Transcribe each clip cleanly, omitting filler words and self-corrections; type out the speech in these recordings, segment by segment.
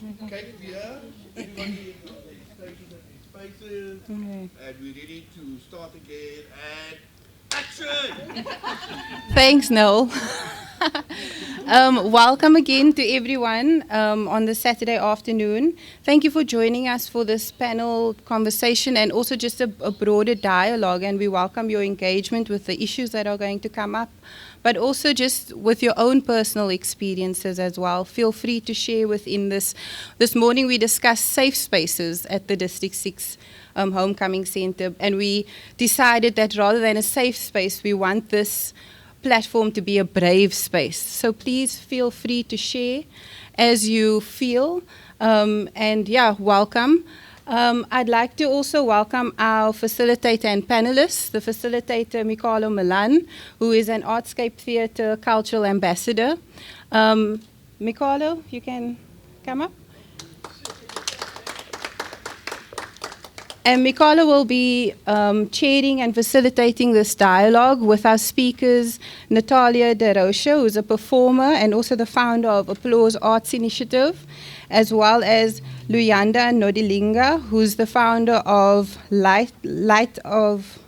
Kijk weer, everybody in their stations and their spaces, and we're ready to start again. And action! Thanks, Noel. Welcome again to everyone on this Saturday afternoon. Thank you for joining us for this panel conversation and also just a broader dialogue. And we welcome your engagement with the issues that are going to come up, but also just with your own personal experiences as well. Feel free to share within this. This morning we discussed safe spaces at the District 6 Homecoming Centre, and we decided that rather than a safe space, we want this platform to be a brave space. So please feel free to share as you feel. And yeah, welcome. I'd like to also welcome our facilitator and panelists, the facilitator Mikalo Milan, who is an Artscape Theatre cultural ambassador. Mikalo, you can come up. And Mikalo will be chairing and facilitating this dialogue with our speakers, Natalia De Rocha, who's a performer and also the founder of Applause Arts Initiative, as well as Luyanda Nodilinga, who's the founder of Light of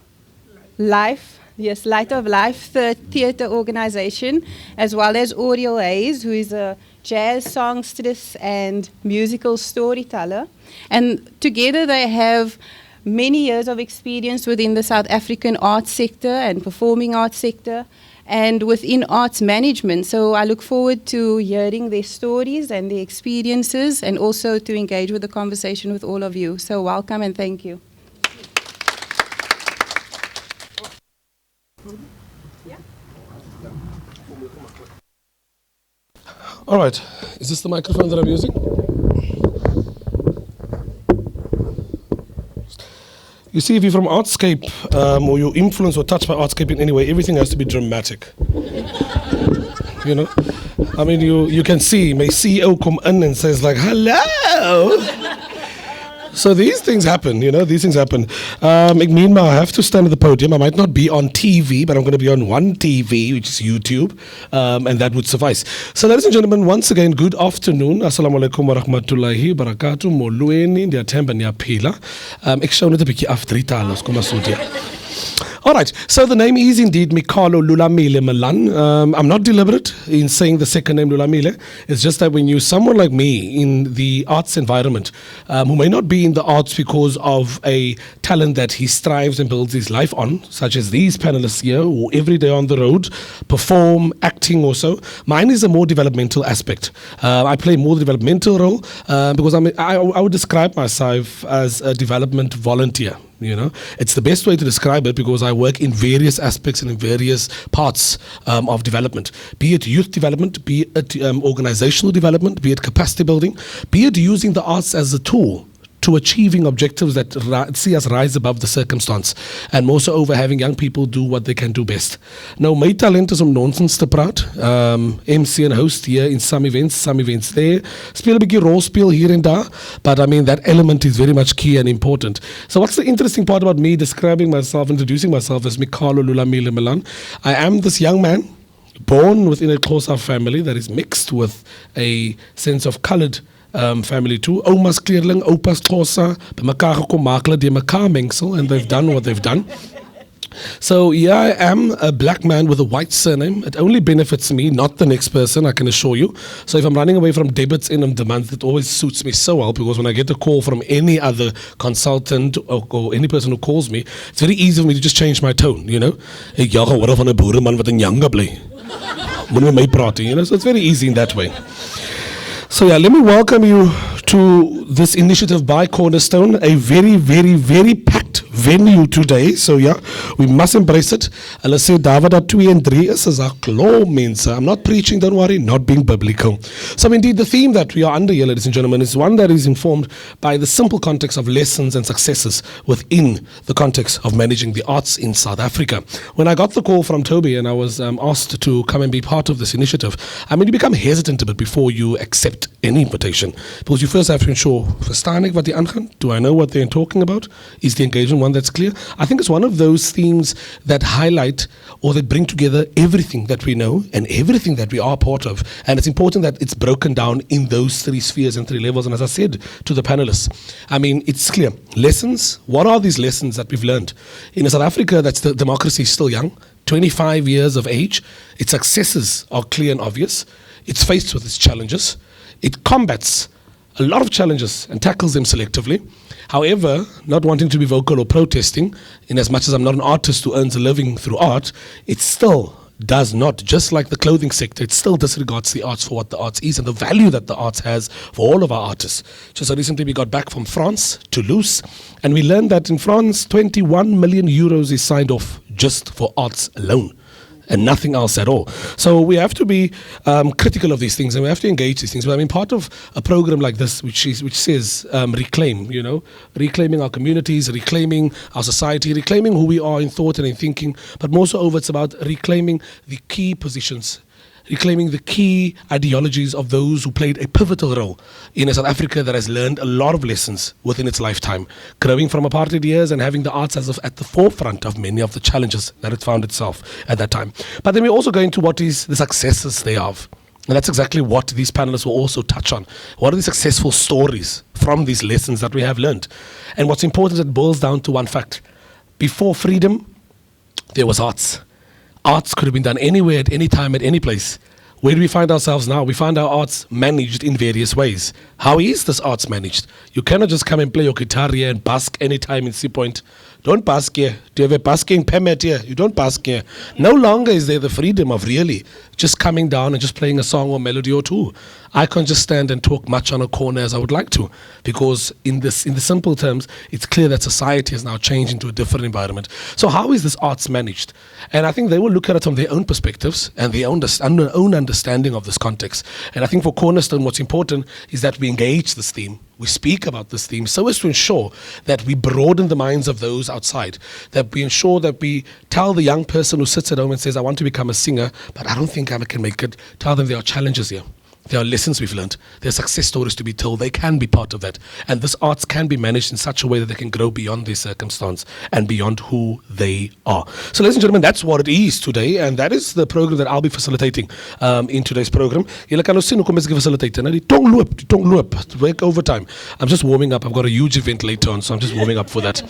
Life, the theatre organization, as well as Oriel Hayes, who is a jazz songstress and musical storyteller. And together they have many years of experience within the South African arts sector and performing arts sector and within arts management. So I look forward to hearing their stories and their experiences and also to engage with the conversation with all of you. So welcome and thank you. All right, is this the microphone that I'm using? You see, if you're from Artscape or you're influenced or touched by Artscape in any way, everything has to be dramatic. You know? I mean, you can see, my CEO come in and says like, hello! So these things happen, you know, these things happen. Meanwhile, I have to stand at the podium. I might not be on TV, but I'm going to be on one TV, which is YouTube, and that would suffice. So ladies and gentlemen, once again, good afternoon. Assalamu alaikum wa rahmatullahi wa barakatuh. Molweni, ndiyathemba niyaphila. Ek sou net 'n bietjie af 3 tale, as kom maar so toe. All right, so the name is indeed Mikalo Lulamile Milan. I'm not deliberate in saying the second name Lulamile. It's just that when you're someone like me in the arts environment, who may not be in the arts because of a talent that he strives and builds his life on, such as these panelists here, who every day on the road perform, acting also. Mine is a more developmental aspect. I play more developmental role because I would describe myself as a development volunteer. You know, it's the best way to describe it because I work in various aspects and in various parts of development, be it youth development, be it organizational development, be it capacity building, be it using the arts as a tool to achieving objectives that see us rise above the circumstance, and more so over having young people do what they can do best. Now, my talent is om nonsense te praat, MC and host here in some events there, speel 'n bietjie rolspeel here and there, but I mean that element is very much key and important. So what's the interesting part about me describing myself, introducing myself as Mikalo Lulamile Milan? I am this young man born within a Xhosa family that is mixed with a sense of coloured family too. Ouma's kleerling, oupa's Xhosa, bymekaar gekom maak hulle die mekaar mengsel, and they've done what they've done. So yeah, I am a black man with a white surname. It only benefits me, not the next person, I can assure you. So if I'm running away from debits in the month, it always suits me so well, because when I get a call from any other consultant or any person who calls me, it's very easy for me to just change my tone, you know. Ek jag hoor van 'n boereman wat in Yanga bly. Moet met my praat, you know. So it's very easy in that way. So yeah, let me welcome you to this initiative by Cornerstone, a very, very, very packed venue today. So yeah, we must embrace it. Hulle sê David dat 2 en 3 is as 'n klomp mense. I'm not preaching, don't worry, not being biblical. So indeed, the theme that we are under here, ladies and gentlemen, is one that is informed by the simple context of lessons and successes within the context of managing the arts in South Africa. When I got the call from Toby and I was asked to come and be part of this initiative, I mean, you become hesitant a bit before you accept any invitation, because you first have to ensure, verstaan ek wat die aangaan? Do I know what they're talking about? Is the engagement one that's clear. I think it's one of those themes that highlight or that bring together everything that we know and everything that we are part of. And it's important that it's broken down in those three spheres and three levels. And as I said to the panelists, I mean, it's clear. Lessons, what are these lessons that we've learned? In South Africa, that's the democracy is still young, 25 years of age. Its successes are clear and obvious. It's faced with its challenges. It combats a lot of challenges and tackles them selectively. However, not wanting to be vocal or protesting, in as much as I'm not an artist who earns a living through art, it still does not, just like the clothing sector, it still disregards the arts for what the arts is and the value that the arts has for all of our artists. Just recently we got back from France, Toulouse, and we learned that in France, 21 million euros is signed off just for arts alone, and nothing else at all. So we have to be critical of these things, and we have to engage these things. But I mean, part of a program like this, which says reclaim, reclaiming our communities, reclaiming our society, reclaiming who we are in thought and in thinking, but more so over, it's about reclaiming the key positions, reclaiming the key ideologies of those who played a pivotal role in a South Africa that has learned a lot of lessons within its lifetime, growing from apartheid years and having the arts as of at the forefront of many of the challenges that it found itself at that time. But then we also go into what is the successes thereof. And that's exactly what these panelists will also touch on. What are the successful stories from these lessons that we have learned? And what's important, it boils down to one fact. Before freedom, there was arts. Arts could have been done anywhere, at any time, at any place. Where do we find ourselves now? We find our arts managed in various ways. How is this arts managed? You cannot just come and play your guitar here and bask anytime in Sea Point. Don't bask here. Do you have a basking permit here? You don't bask here. No longer is there the freedom of really just coming down and just playing a song or melody or two. I can't just stand and talk much on a corner as I would like to, because in the simple terms, it's clear that society has now changed into a different environment. So how is this arts managed? And I think they will look at it from their own perspectives and their own understanding of this context. And I think for Cornerstone, what's important is that we engage this theme. We speak about this theme so as to ensure that we broaden the minds of those outside, that we ensure that we tell the young person who sits at home and says, I want to become a singer, but I don't think I can make it, tell them there are challenges here. There are lessons we've learned. There are success stories to be told. They can be part of that. And this arts can be managed in such a way that they can grow beyond their circumstance and beyond who they are. So ladies and gentlemen, that's what it is today. And that is the program that I'll be facilitating in today's program. Julle kan nou sien hoe kom ek facilitate. Nou die tong loop, werk overtime. I'm just warming up. I've got a huge event later on, so I'm just warming up for that.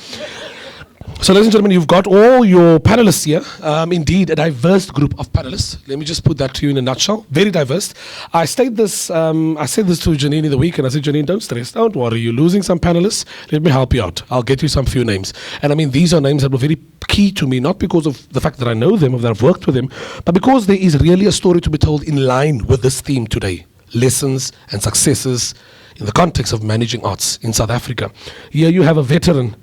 So ladies and gentlemen, you've got all your panelists here. Indeed, a diverse group of panelists. Let me just put that to you in a nutshell. Very diverse. I said this to Janine in the week, and I said, Janine, don't stress. Don't worry. You're losing some panelists. Let me help you out. I'll get you some few names. And I mean, these are names that were very key to me, not because of the fact that I know them or that I've worked with them, but because there is really a story to be told in line with this theme today. Lessons and successes in the context of managing arts in South Africa. Here you have a veteran,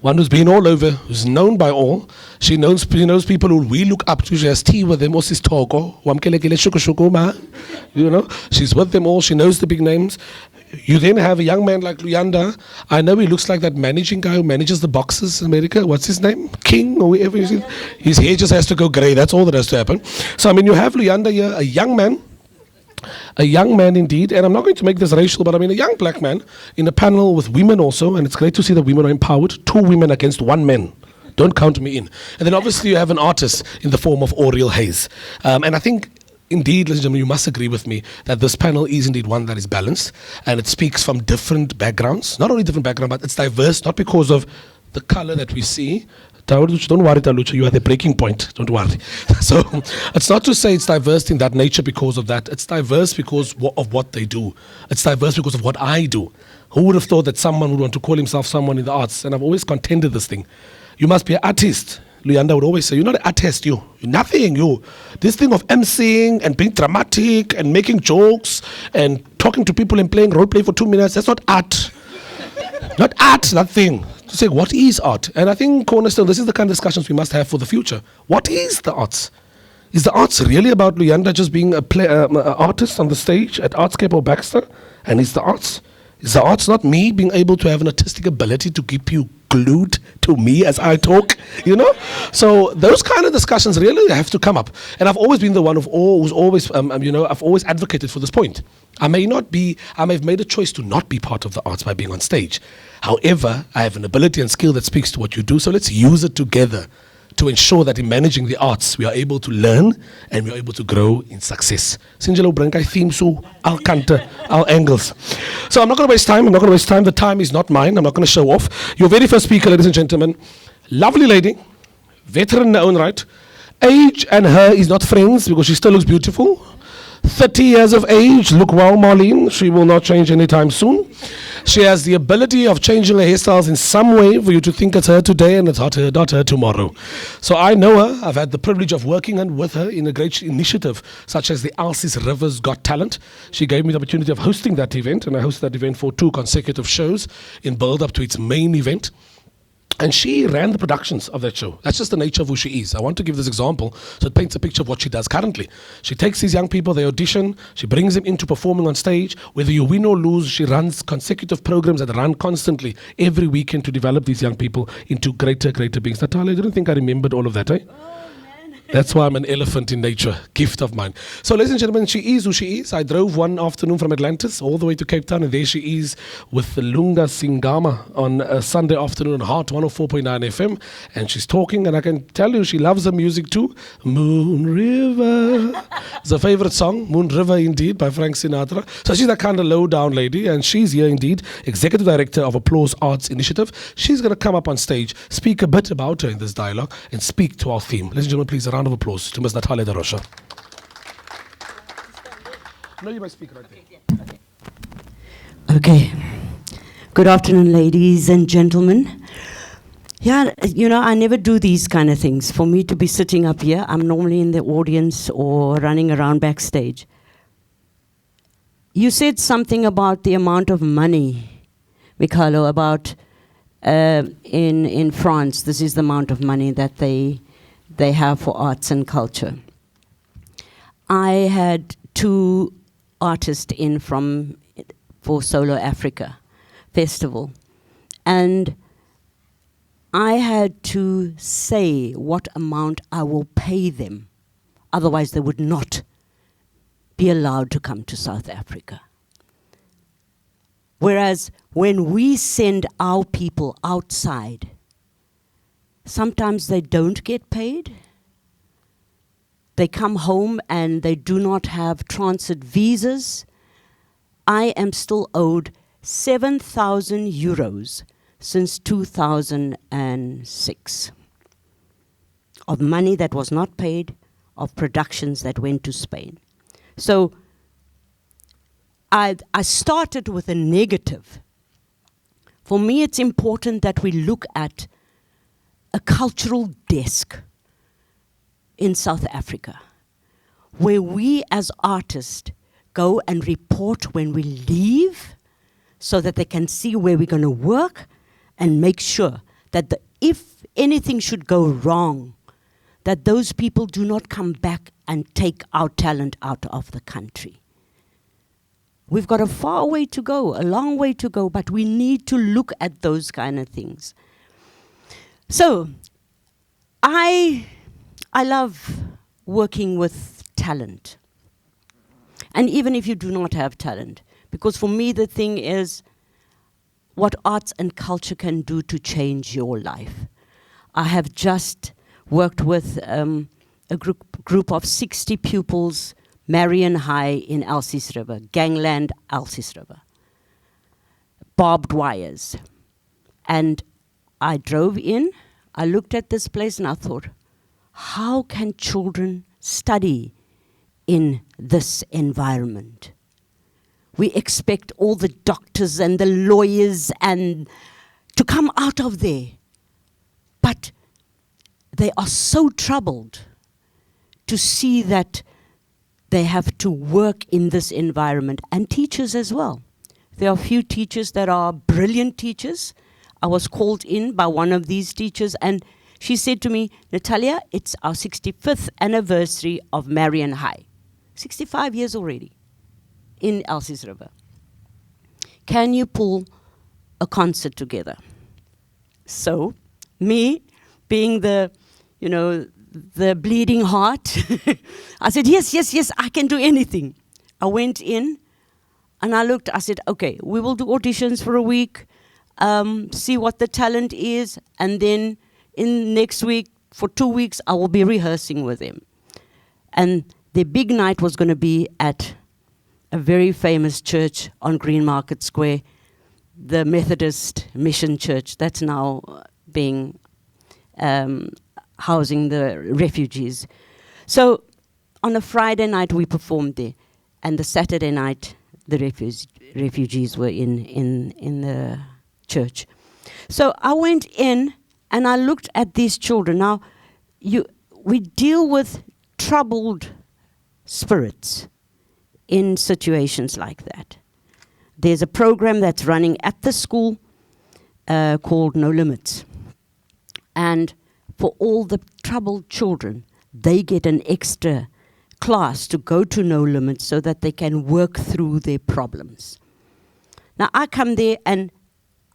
one who's been all over, who's known by all. She knows people who we look up to. She has tea with them. You know, she's with them all. She knows the big names. You then have a young man like Luyanda. I know he looks like that managing guy who manages the boxes in America. What's his name? King or whatever. His hair just has to go grey. That's all that has to happen. So I mean, you have Luyanda here, a young man indeed, and I'm not going to make this racial, but I mean a young black man in a panel with women also, and it's great to see that women are empowered. 2 women against 1 man. Don't count me in. And then obviously you have an artist in the form of Oriel Hayes. And I think, indeed, ladies and gentlemen, you must agree with me that this panel is indeed one that is balanced, and it speaks from different backgrounds. Not only different background, but it's diverse, not because of the color that we see. Don't worry, Talucha, you are the breaking point. Don't worry. So it's not to say it's diverse in that nature because of that. It's diverse because of what they do. It's diverse because of what I do. Who would have thought that someone would want to call himself someone in the arts? And I've always contended this thing. You must be an artist. Luyanda would always say, you're not an artist, you're nothing, you. This thing of emceeing and being dramatic and making jokes and talking to people and playing role play for 2 minutes, that's not art. Not art, that thing. To say, what is art? And I think, Cornerstone, this is the kind of discussions we must have for the future. What is the arts? Is the arts really about Luyanda just being an artist on the stage at Artscape or Baxter? And is the arts not me being able to have an artistic ability to keep you glued to me as I talk, you know? So those kind of discussions really have to come up. And I've always been the one who's always, I've always advocated for this point. I may have made a choice to not be part of the arts by being on stage. However, I have an ability and skill that speaks to what you do, so let's use it together to ensure that in managing the arts, we are able to learn and we are able to grow in success. Sinjalo Brankai theme so al kante, al angles. So I'm not going to waste time. The time is not mine. I'm not going to show off. Your very first speaker, ladies and gentlemen, lovely lady, veteran in her own right. Age and her is not friends because she still looks beautiful. 30 years of age, look well, Marlene. She will not change anytime soon. She has the ability of changing her hairstyles in some way for you to think it's her today and it's not her tomorrow. So I know her. I've had the privilege of working with her in a great initiative such as the Elsie's Rivers Got Talent. She gave me the opportunity of hosting that event, and I hosted that event for 2 consecutive shows in build-up to its main event. And she ran the productions of that show. That's just the nature of who she is. I want to give this example so it paints a picture of what she does currently. She takes these young people, they audition, she brings them into performing on stage. Whether you win or lose, she runs consecutive programs that run constantly every weekend to develop these young people into greater beings. Natalia, I didn't think I remembered all of that, eh? That's why I'm an elephant in nature, gift of mine. So ladies and gentlemen, she is who she is. I drove one afternoon from Atlantis all the way to Cape Town, and there she is with the Lunga Singama on a Sunday afternoon on Heart 104.9 FM. And she's talking, and I can tell you she loves the music too. Moon River. It's a favorite song, Moon River indeed, by Frank Sinatra. So she's that kind of low-down lady, and she's here indeed, Executive Director of Applause Arts Initiative. She's going to come up on stage, speak a bit about her in this dialogue, and speak to our theme. Ladies and gentlemen, please, a round of applause to Ms. Natalia de Rocha. No, you might speak right there. Okay. Good afternoon, ladies and gentlemen. Yeah, I never do these kind of things. For me to be sitting up here, I'm normally in the audience or running around backstage. You said something about the amount of money, Mikhailo, about in France, this is the amount of money that they have for arts and culture. I had 2 artists in for Solo Africa Festival, and I had to say what amount I will pay them, otherwise they would not be allowed to come to South Africa. Whereas when we send our people outside, sometimes they don't get paid. They come home and they do not have transit visas. I am still owed 7,000 euros since 2006 of money that was not paid, of productions that went to Spain. So I started with a negative. For me, it's important that we look at a cultural desk in South Africa, where we as artists go and report when we leave so that they can see where we're going to work and make sure that if anything should go wrong, that those people do not come back and take our talent out of the country. We've got a far way to go, a long way to go, but we need to look at those kind of things. So, I love working with talent. And even if you do not have talent, because for me the thing is what arts and culture can do to change your life. I have just worked with a group of 60 pupils, Marion High in Elsie's River, Gangland, Elsie's River, barbed wires. And I drove in, I looked at this place and I thought, how can children study in this environment? We expect all the doctors and the lawyers and to come out of there. But they are so troubled to see that they have to work in this environment, and teachers as well. There are a few teachers that are brilliant teachers. I was called in by one of these teachers, and she said to me, Natalia, it's our 65th anniversary of Marion High. 65 years already in Elsie's River. Can you pull a concert together? So, me being the, the bleeding heart, I said, yes, I can do anything. I went in and I said, okay, we will do auditions for a week, see what the talent is, and then in next week, for 2 weeks, I will be rehearsing with them. And the big night was going to be at a very famous church on Green Market Square, the Methodist Mission Church. That's now being housing the refugees. So on a Friday night, we performed there. And the Saturday night, the refugees were in the church. So I went in and I looked at these children. Now, we deal with troubled spirits in situations like that. There's a program that's running at the school called No Limits. And for all the troubled children, they get an extra class to go to No Limits so that they can work through their problems. Now, I come there and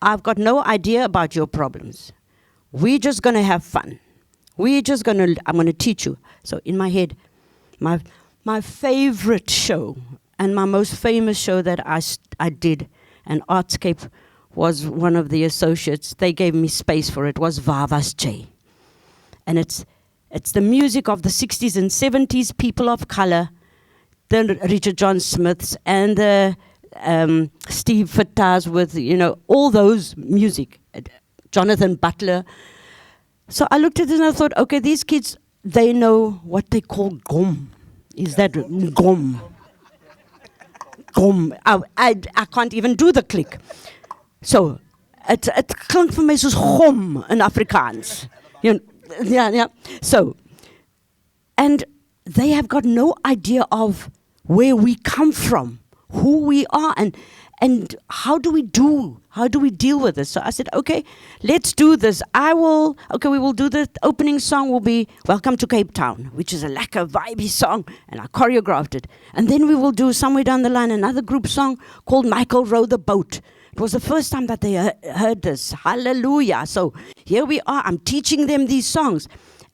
I've got no idea about your problems. We're just going to have fun. I'm going to teach you. So in my head, my favorite show and my most famous show that I did, and Artscape was one of the associates, they gave me space for it, was Vava's J. And it's the music of the 60s and 70s, people of color, the Richard John Smiths and the Steve Fattahs with, all those music, Jonathan Butler. So I looked at it and I thought, okay, these kids, they know what they call gom. Is that gom? Gom. I can't even do the click. So it klink vir my soos gom in Afrikaans. Yeah. So, and they have got no idea of where we come from, who we are, and how do we deal with this? So I said, okay, let's do this. We will do the opening song will be Welcome to Cape Town, which is a lekker vibey song, and I choreographed it. And then we will do somewhere down the line another group song called Michael Row the Boat. It was the first time that they heard this. Hallelujah. So here we are. I'm teaching them these songs.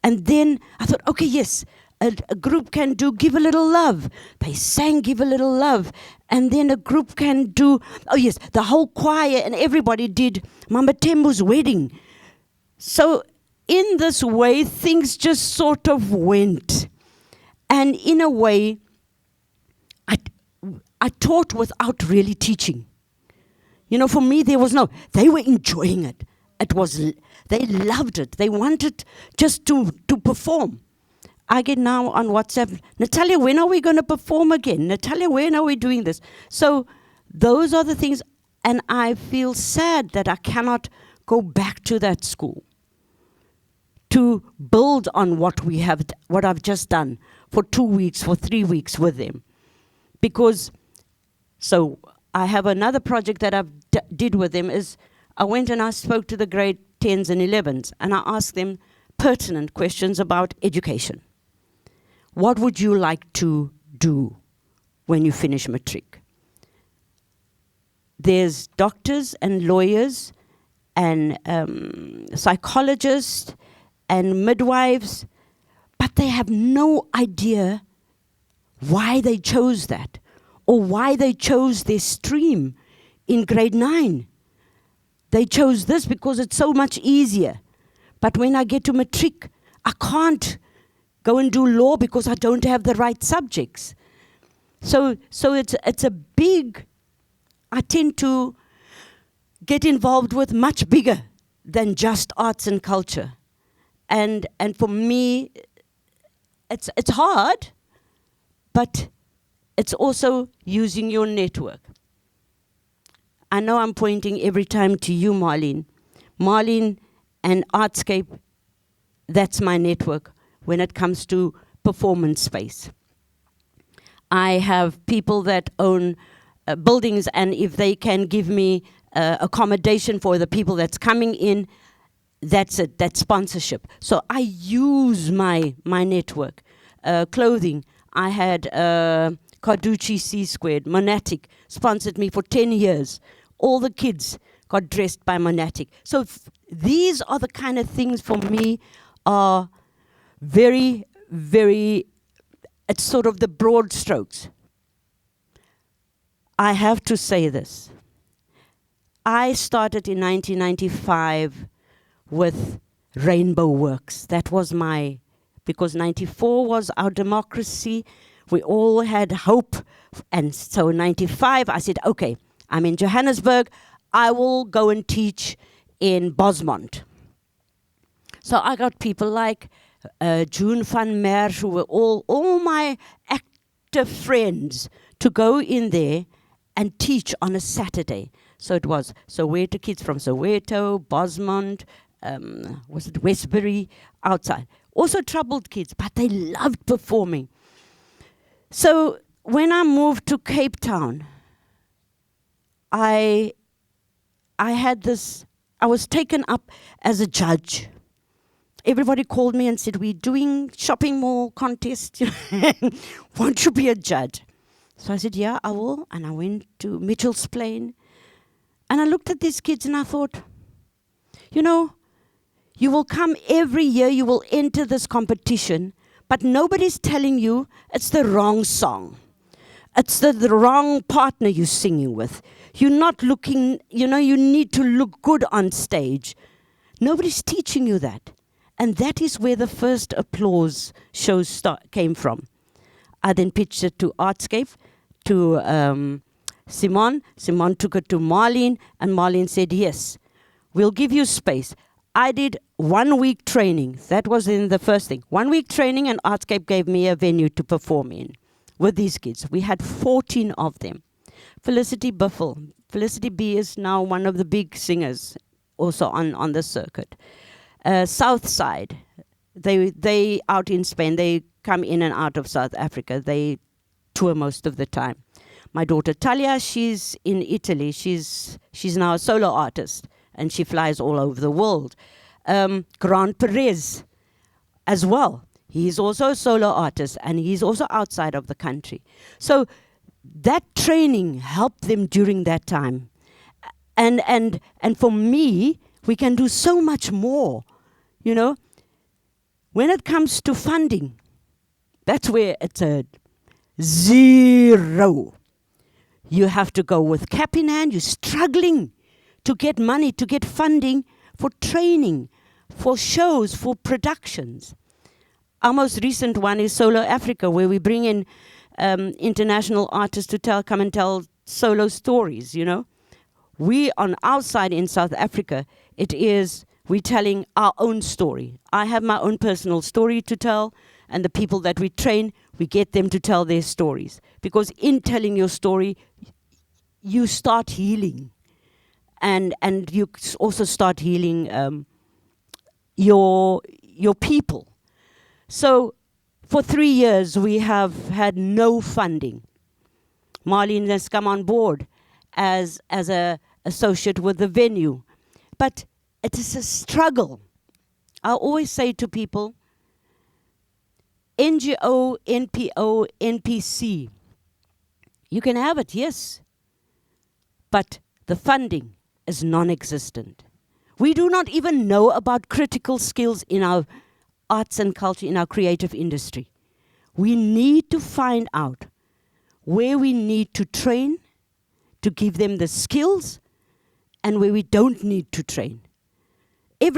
And then I thought, okay, yes, a group can do Give a Little Love. They sang Give a Little Love. And then a group can do, the whole choir and everybody did Mama Tembu's Wedding. So in this way, things just sort of went. And in a way, I taught without really teaching. For me, they were enjoying it. They loved it. They wanted just to perform. I get now on WhatsApp, Natalia, when are we going to perform again? Natalia, when are we doing this? So those are the things, and I feel sad that I cannot go back to that school to build on what I've just done for 2 weeks, for 3 weeks with them. Because, so I have another project that I've did with them is I went and I spoke to the grade 10s and 11s, and I asked them pertinent questions about education. What would you like to do when you finish matric? There's doctors and lawyers and psychologists and midwives, but they have no idea why they chose that or why they chose their stream in grade 9. They chose this because it's so much easier. But when I get to matric, I can't go and do law because I don't have the right subjects. So it's a big, I tend to get involved with much bigger than just arts and culture. And for me, it's hard, but it's also using your network. I know I'm pointing every time to you, Marlene. Marlene and Artscape, that's my network when it comes to performance space. I have people that own buildings, and if they can give me accommodation for the people that's coming in, that's it, that's sponsorship. So I use my network. Clothing, I had Carducci C Squared, Monatic, sponsored me for 10 years. All the kids got dressed by Monatic. So these are the kind of things for me are very, very, it's sort of the broad strokes. I have to say this. I started in 1995 with Rainbow Works. That was because 94 was our democracy. We all had hope. And so in 95, I said, okay, I'm in Johannesburg. I will go and teach in Bosmont. So I got people like June van Merch, who were all my active friends, to go in there and teach on a Saturday. So it was Soweto kids from Soweto, Bosmont, was it Westbury, outside. Also troubled kids, but they loved performing. So when I moved to Cape Town, I was taken up as a judge. Everybody called me and said, we're doing shopping mall contest. Won't you be a judge? So I said, yeah, I will. And I went to Mitchell's Plain. And I looked at these kids and I thought, you will come every year, you will enter this competition, but nobody's telling you it's the wrong song. It's the wrong partner you're singing with. You're not looking, you need to look good on stage. Nobody's teaching you that. And that is where the first applause shows came from. I then pitched it to Artscape, to Simon. Simon took it to Marlene, and Marlene said, yes, we'll give you space. I did 1 week training. That was in the first thing. 1 week training, and Artscape gave me a venue to perform in with these kids. We had 14 of them. Felicity Buffel. Felicity B is now one of the big singers also on the circuit. Southside, they out in Spain, they come in and out of South Africa. They tour most of the time. My daughter Talia, she's in Italy. She's now a solo artist, and she flies all over the world. Grant Perez as well. He's also a solo artist, and he's also outside of the country. So that training helped them during that time. And for me, we can do so much more. When it comes to funding, that's where it's a zero. You have to go with cap in hand. You're struggling to get money, to get funding for training, for shows, for productions. Our most recent one is Solo Africa, where we bring in international artists to come and tell solo stories, We, on our side in South Africa, we're telling our own story. I have my own personal story to tell, and the people that we train, we get them to tell their stories. Because in telling your story, you start healing. And you also start healing your people. So for 3 years, we have had no funding. Marlene has come on board as an associate with the venue. But it is a struggle. I always say to people, NGO, NPO, NPC, you can have it, yes, but the funding is non-existent. We do not even know about critical skills in our arts and culture, in our creative industry. We need to find out where we need to train to give them the skills and where we don't need to train. There's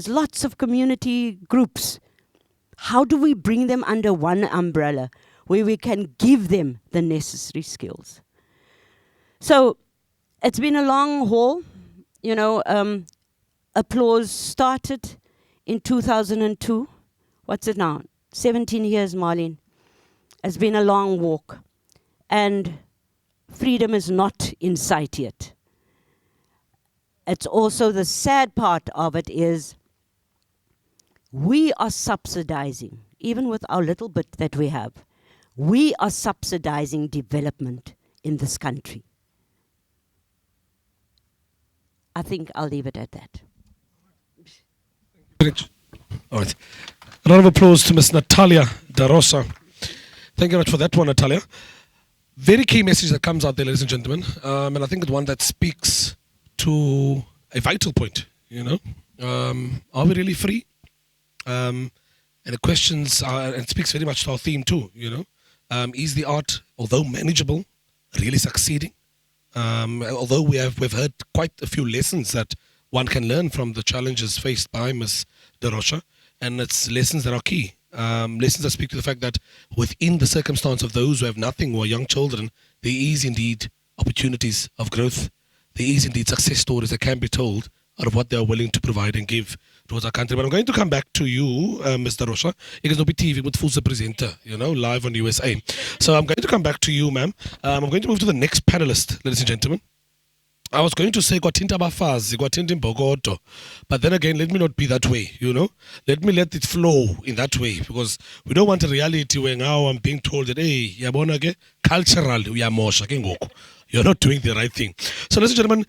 lots of community groups. How do we bring them under one umbrella where we can give them the necessary skills? So it's been a long haul. Applause started in 2002. What's it now? 17 years, Marlene. It's been a long walk. And freedom is not in sight yet. It's also the sad part of it is we are subsidizing, even with our little bit that we have, we are subsidizing development in this country. I think I'll leave it at that. All right. A round of applause to Miss Natalia Da Rosa. Thank you very much for that one, Natalia. very key message that comes out there, ladies and gentlemen, and I think it's one that speaks to a vital point. Are we really free? And the questions are, and speaks very much to our theme too. Is the art, although manageable, really succeeding? Although we've heard quite a few lessons that one can learn from the challenges faced by Ms. Darosha, and it's lessons that are key. Lessons that speak to the fact that within the circumstance of those who have nothing, who are young children, there is indeed opportunities of growth. There is indeed success stories that can be told out of what they are willing to provide and give towards our country. But I'm going to come back to you, Mr. Darosha. Ek is op die TV met full presenter, live on USA. So I'm going to come back to you, ma'am. I'm going to move to the next panelist, ladies and gentlemen. I was going to say Kwatinta Bafazi, Kwatinta Bogoto, but then again, let me not be that way, Let me let it flow in that way, because we don't want a reality where now I'm being told that, hey, yabona cultural, you're not doing the right thing. So, ladies and gentlemen,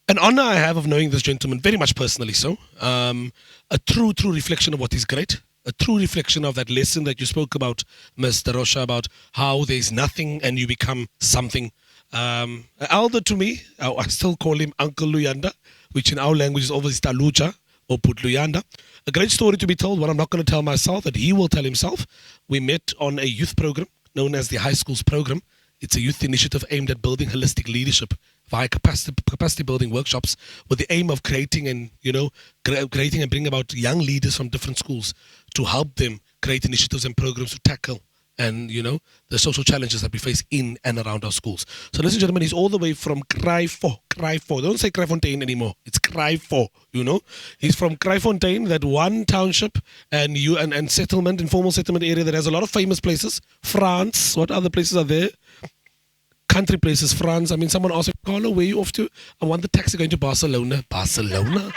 an honor I have of knowing this gentleman, very much personally so. A true reflection of what is great. A true reflection of that lesson that you spoke about, Ms. Darosha, about how there's nothing and you become something. Elder to me, I still call him Uncle Luyanda, which in our language is obviously Taluja or Put Luyanda. A great story to be told, one I'm not going to tell myself, that he will tell himself. We met on a youth program known as the High Schools Program. It's a youth initiative aimed at building holistic leadership via capacity building workshops with the aim of creating and bringing about young leaders from different schools to help them create initiatives and programs to tackle and the social challenges that we face in and around our schools. So, ladies and gentlemen, he's all the way from Kraaifontein. Don't say Kraaifontein anymore. It's Kraaifontein. He's from Kraaifontein, that one township and settlement, informal settlement area that has a lot of famous places. France. What other places are there? Country places. France. I mean, someone asked me, Carlo, where are you off to? I want the taxi going to Barcelona. Barcelona.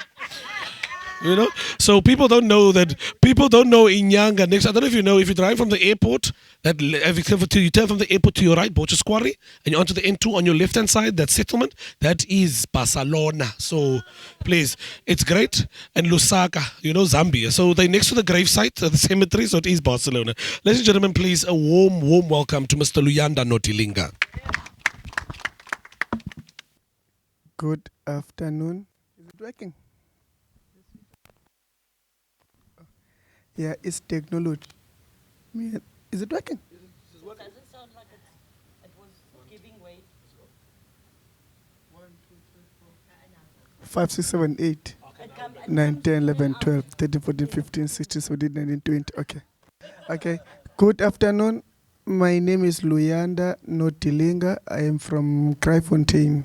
So people don't know in Nyanga next. I don't know if you know, if you drive from the airport, you turn from the airport to your right, Botchus Quarry, and you're onto the N2 on your left hand side, that settlement, that is Barcelona. So please, it's great. And Lusaka, Zambia. So they're next to the gravesite, the cemetery, so it is Barcelona. Ladies and gentlemen, please, a warm welcome to Mr. Luyanda Notilinga. Good afternoon. Is it working? Yeah, it's technology. Is it working? Doesn't sound like it was giving way. 5, 6, 7, 8, 9, 10, 11, 12, 13, 14, 15, 16, 17, 19, 20. Okay. Good afternoon. My name is Luyanda Notilinga. I am from Kraaifontein.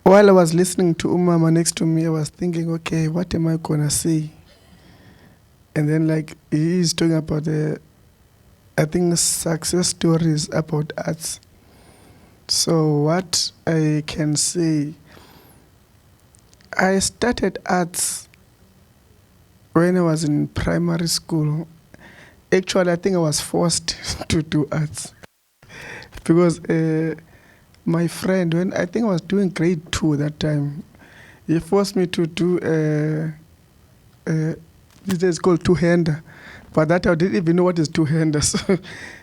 While I was listening to Umama next to me, I was thinking, okay, what am I going to say? And then he is talking about success stories about arts. So what I can say, I started arts when I was in primary school. Actually, I think I was forced to do arts because my friend, when I think I was doing grade 2 that time, he forced me to do this is called two-hander. But that I didn't even know what is two-hander. So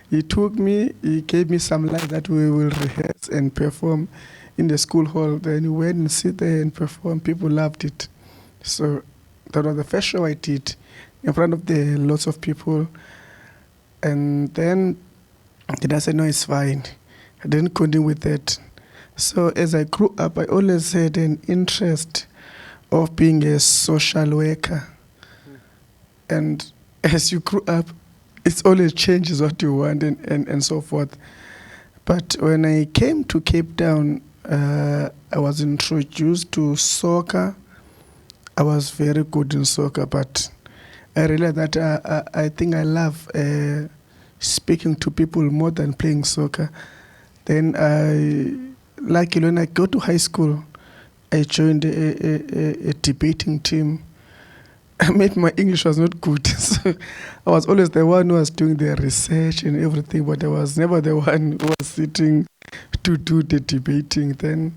he took me, he gave me some lines that we will rehearse and perform in the school hall. Then we went and sit there and perform. People loved it. So that was the first show I did in front of lots of people. And then I said, no, it's fine. I didn't continue with that. So as I grew up, I always had an interest of being a social worker. And as you grew up, it always changes what you want and so forth. But when I came to Cape Town, I was introduced to soccer. I was very good in soccer, but I realized that I think I love speaking to people more than playing soccer. Then when I go to high school, I joined a debating team. I made my English was not good. So I was always the one who was doing the research and everything, but I was never the one who was sitting to do the debating. Then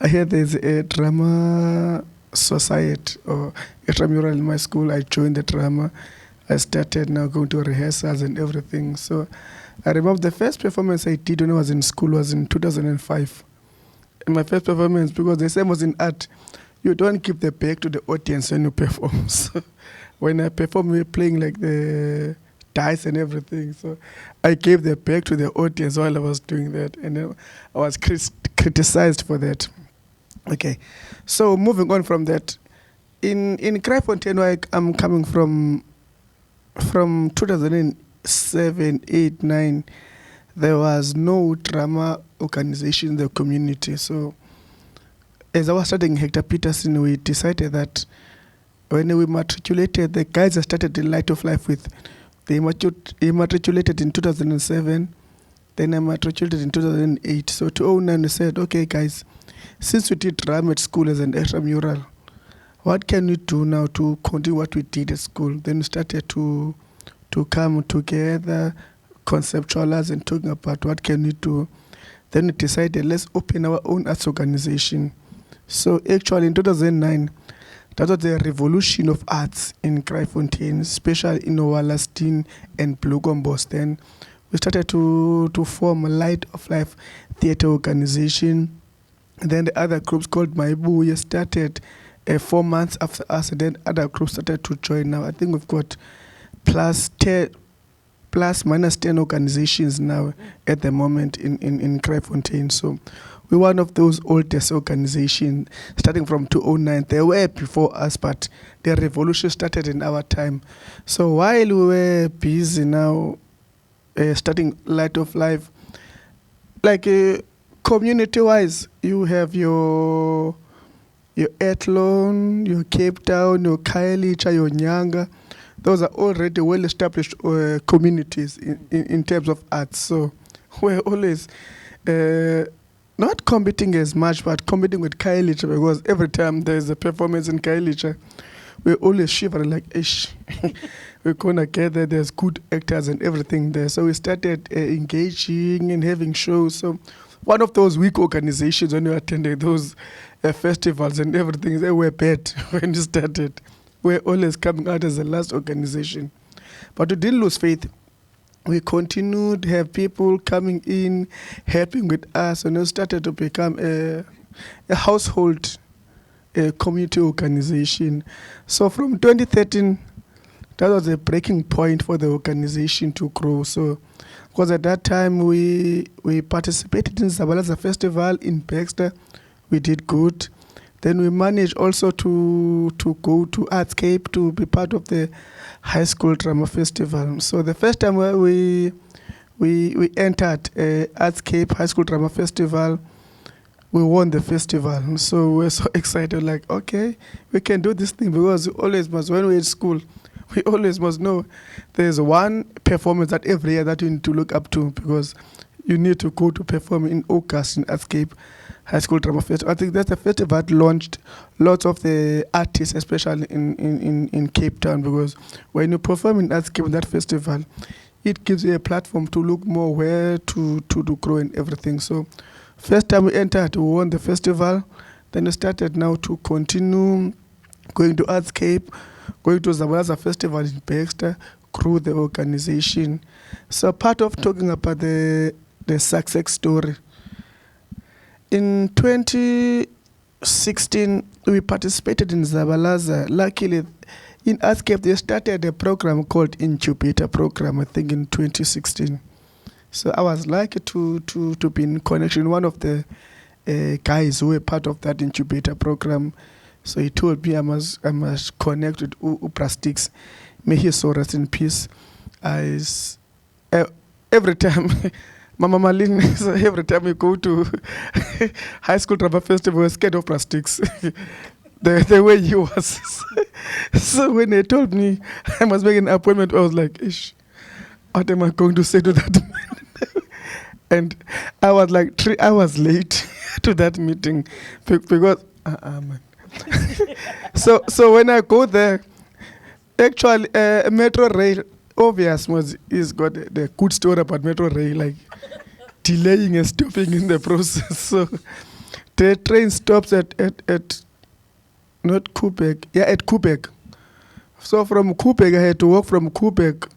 I heard there's a drama society or a drama in my school. I joined the drama. I started now going to rehearsals and everything. So I remember the first performance I did when I was in school was in 2005. And my first performance, because the same was in art, you don't give the back to the audience when you perform. So when I perform, we were playing like the dice and everything. So I gave the back to the audience while I was doing that. And then I was criticized for that. Okay. So moving on from that, in Kraaifontein, where I'm coming from 2007, 8, 9, there was no drama organization in the community. So as I was studying Hector Peterson, we decided that when we matriculated, the guys I started the Light of Life with, they matriculated in 2007, then I matriculated in 2008. So 2009 we said, okay guys, since we did drama at school as an extramural, what can we do now to continue what we did at school? Then we started to come together, conceptualize and talking about what can we do. Then we decided, let's open our own arts organization. So actually in 2009, that was the revolution of arts in Kraaifontein, especially in Owalastin and Bloekombos. Then we started to form a Light of Life theatre organization. And then the other groups called Maibu started 4 months after us, and then other groups started to join now. I think we've got plus minus 10 organizations now at the moment in Kraaifontein. So we're one of those oldest organizations, starting from 2009. They were before us, but the revolution started in our time. So while we were busy now starting Light of Life, like community-wise, you have your Athlone, your Cape Town, your Khayelitsha, your Nyanga. Those are already well-established communities in terms of arts. So we're always not competing as much, but competing with Khayelitsha, because every time there's a performance in Khayelitsha, we always shiver like, ish, we're going to get there, there's good actors and everything there. So we started engaging and having shows. So one of those weak organizations, when you attended those festivals and everything, they were bad when you started. We're always coming out as the last organization. But we didn't lose faith. We continued to have people coming in, helping with us, and it started to become a household community organization. So from 2013, that was a breaking point for the organization to grow. So, because at that time we participated in Zabalaza Festival in Baxter, we did good. Then we managed also to go to Artscape to be part of the high school drama festival. So the first time we entered Artscape High School Drama Festival, we won the festival. So we were so excited, like, okay, we can do this thing, because we always must, when we're at school, we always must know there's one performance that every year that you need to look up to, because you need to go to perform in August in Artscape High School Drama Festival. I think that's the festival that launched lots of the artists, especially in Cape Town, because when you perform in Artscape in that festival, it gives you a platform to look more where to grow and everything. So first time we entered, we won the festival. Then we started now to continue going to Artscape, going to Zabalaza Festival in Baxter, grew the organization. So part of talking about the success story, in 2016, we participated in Zabalaza. Luckily, in Artscape, they started a program called Incubator Program, I think in 2016. So I was lucky to be in connection. One of the guys who were part of that Incubator Program, so he told me I must connect with Uprastix. May he so rest in peace. Every time... Mama Malin, every time we go to High School Drama Festival, we're scared of plastics. the way he was. So when they told me I must make an appointment, I was like, ish, what am I going to say to that man? And I was like 3 hours late to that meeting because, man. So when I go there, actually, Metro Rail, obvious is got the good story about Metro Rail, like delaying and stopping in the process. So the train stops at not Quebec, at Quebec. So from Koeberg, I had to walk from Koeberg,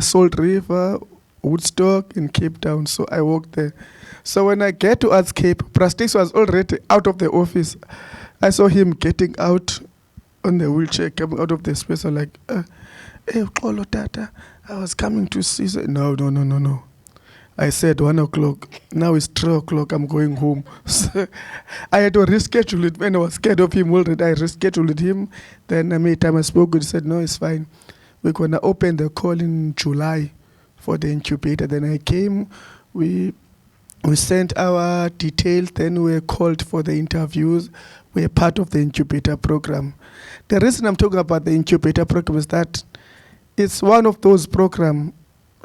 Salt River, Woodstock, and Cape Town. So I walked there. So when I get to Artscape, Prastix was already out of the office. I saw him getting out on the wheelchair, coming out of the space. I'm like, hey, Xolo Tata, I was coming to see. No. I said 1 o'clock. Now it's 3 o'clock. I'm going home. So I had to reschedule it. When I was scared of him already, I rescheduled him. Then I made time I spoke with him. He said, no, it's fine. We're going to open the call in July for the incubator. Then I came. We sent our details. Then we were called for the interviews. We're part of the incubator program. The reason I'm talking about the incubator program is that it's one of those programs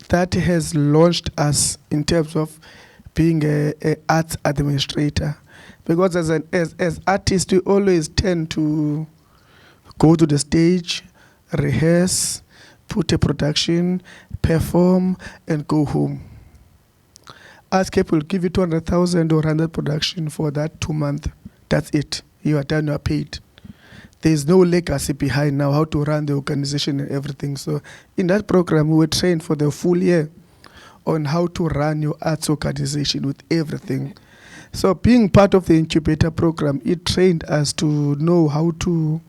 that has launched us in terms of being a arts administrator. Because as artists, we always tend to go to the stage, rehearse, put a production, perform, and go home. Artscape will give you 200,000 or 100 production for that 2 months. That's it. You are done, you are paid. There's no legacy behind now, how to run the organization and everything. So in that program, we were trained for the full year on how to run your arts organization with everything. So being part of the incubator program, it trained us to know how to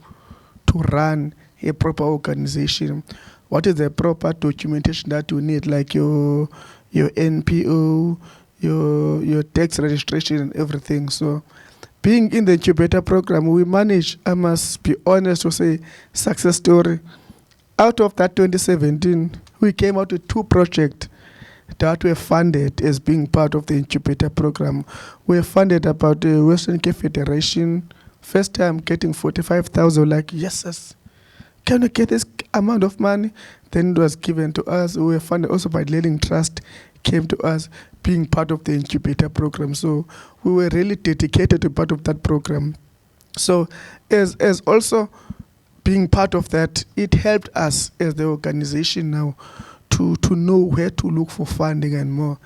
run a proper organization. What is the proper documentation that you need, like your NPO, your tax registration and everything. So being in the incubator program, we managed, I must be honest to say, success story. Out of that 2017, we came out with 2 projects that were funded as being part of the incubator program. We funded about the Western Cape Federation. First time getting 45,000, like, yes, can we get this amount of money? Then it was given to us. We were funded also by Learning Trust, came to us, being part of the incubator program. So we were really dedicated to part of that program. So as also being part of that, it helped us as the organization now to know where to look for funding and more.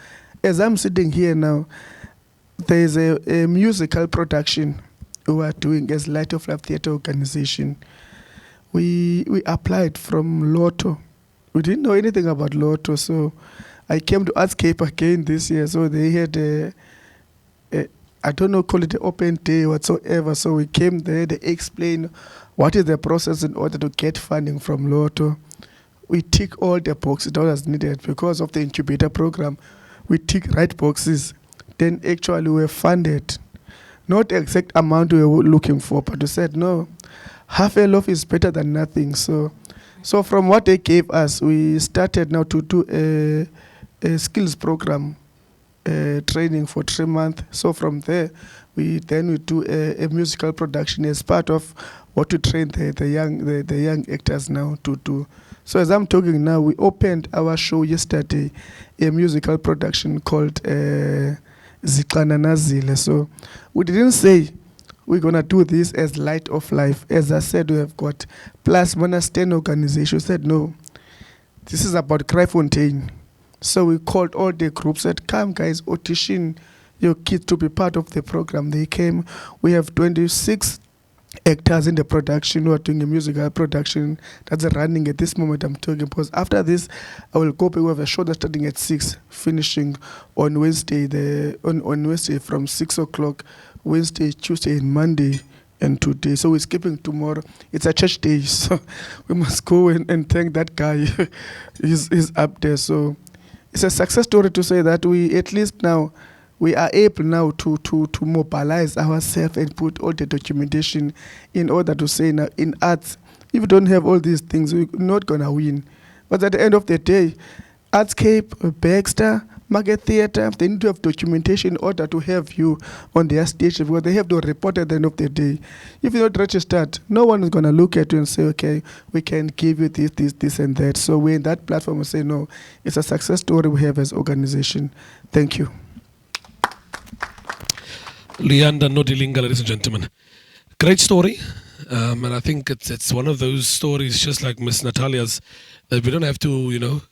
As I'm sitting here now, there is a musical production we are doing as Light of Life Theatre Organization. We applied from Lotto. We didn't know anything about Lotto, so I came to Artscape again this year. So they had I don't know, call it an open day whatsoever. So we came there, they explained what is the process in order to get funding from Lotto. We tick all the boxes that was needed because of the incubator program. We tick right boxes. Then actually we were funded. Not the exact amount we were looking for, but we said no, half a loaf is better than nothing. So from what they gave us, we started now to do a skills program training for 3 months. So from there, we do a musical production as part of what we train the young actors now to do. So as I'm talking now, we opened our show yesterday, a musical production called Ziqana Nazile. So we didn't say we're going to do this as Light of Life. As I said, we have got plus minus 10 organizations. Said no, this is about Kraaifontein. So we called all the groups, said, come guys, audition your kids to be part of the program. They came. We have 26 actors in the production who are doing a musical production that's running at this moment I'm talking, because after this I will go back. We have a show that's starting at 6, finishing on Wednesday, on Wednesday from 6 o'clock, Wednesday, Tuesday and Monday and today. So we're skipping tomorrow. It's a church day, so we must go and thank that guy. He's up there. So it's a success story to say that we at least now we are able now to mobilize ourselves and put all the documentation in order to say now in arts, if we don't have all these things, we're not going to win. But at the end of the day, Artscape, Baxter, Market Theatre, they need to have documentation in order to have you on their stage, because they have to report at the end of the day. If you're not registered, no one is going to look at you and say, okay, we can give you this and that. So we're in that platform and say, no, it's a success story we have as organization. Thank you. Leanda Nodilinga, ladies and gentlemen. Great story. And I think it's one of those stories, just like Miss Natalia's, that we don't have to,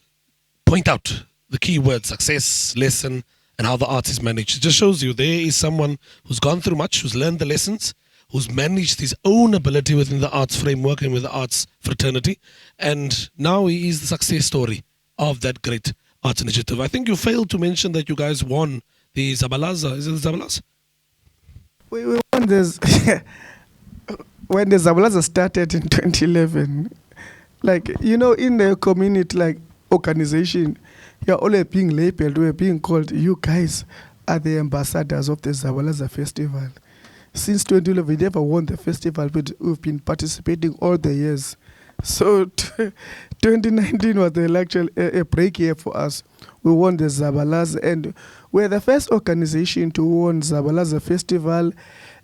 point out the key words, success, lesson, and how the art is managed. It just shows you there is someone who's gone through much, who's learned the lessons, who's managed his own ability within the arts framework and with the arts fraternity. And now he is the success story of that great arts initiative. I think you failed to mention that you guys won the Zabalaza. Is it the Zabalaza? We won this when the Zabalaza started in 2011. Like, in the community, like, organization, you're always being labeled, we're being called, you guys are the ambassadors of the Zabalaza Festival. Since 2011, we never won the festival, but we've been participating all the years. So 2019 was the actual a break year for us. We won the Zabalaza, and we're the first organization to win Zabalaza Festival,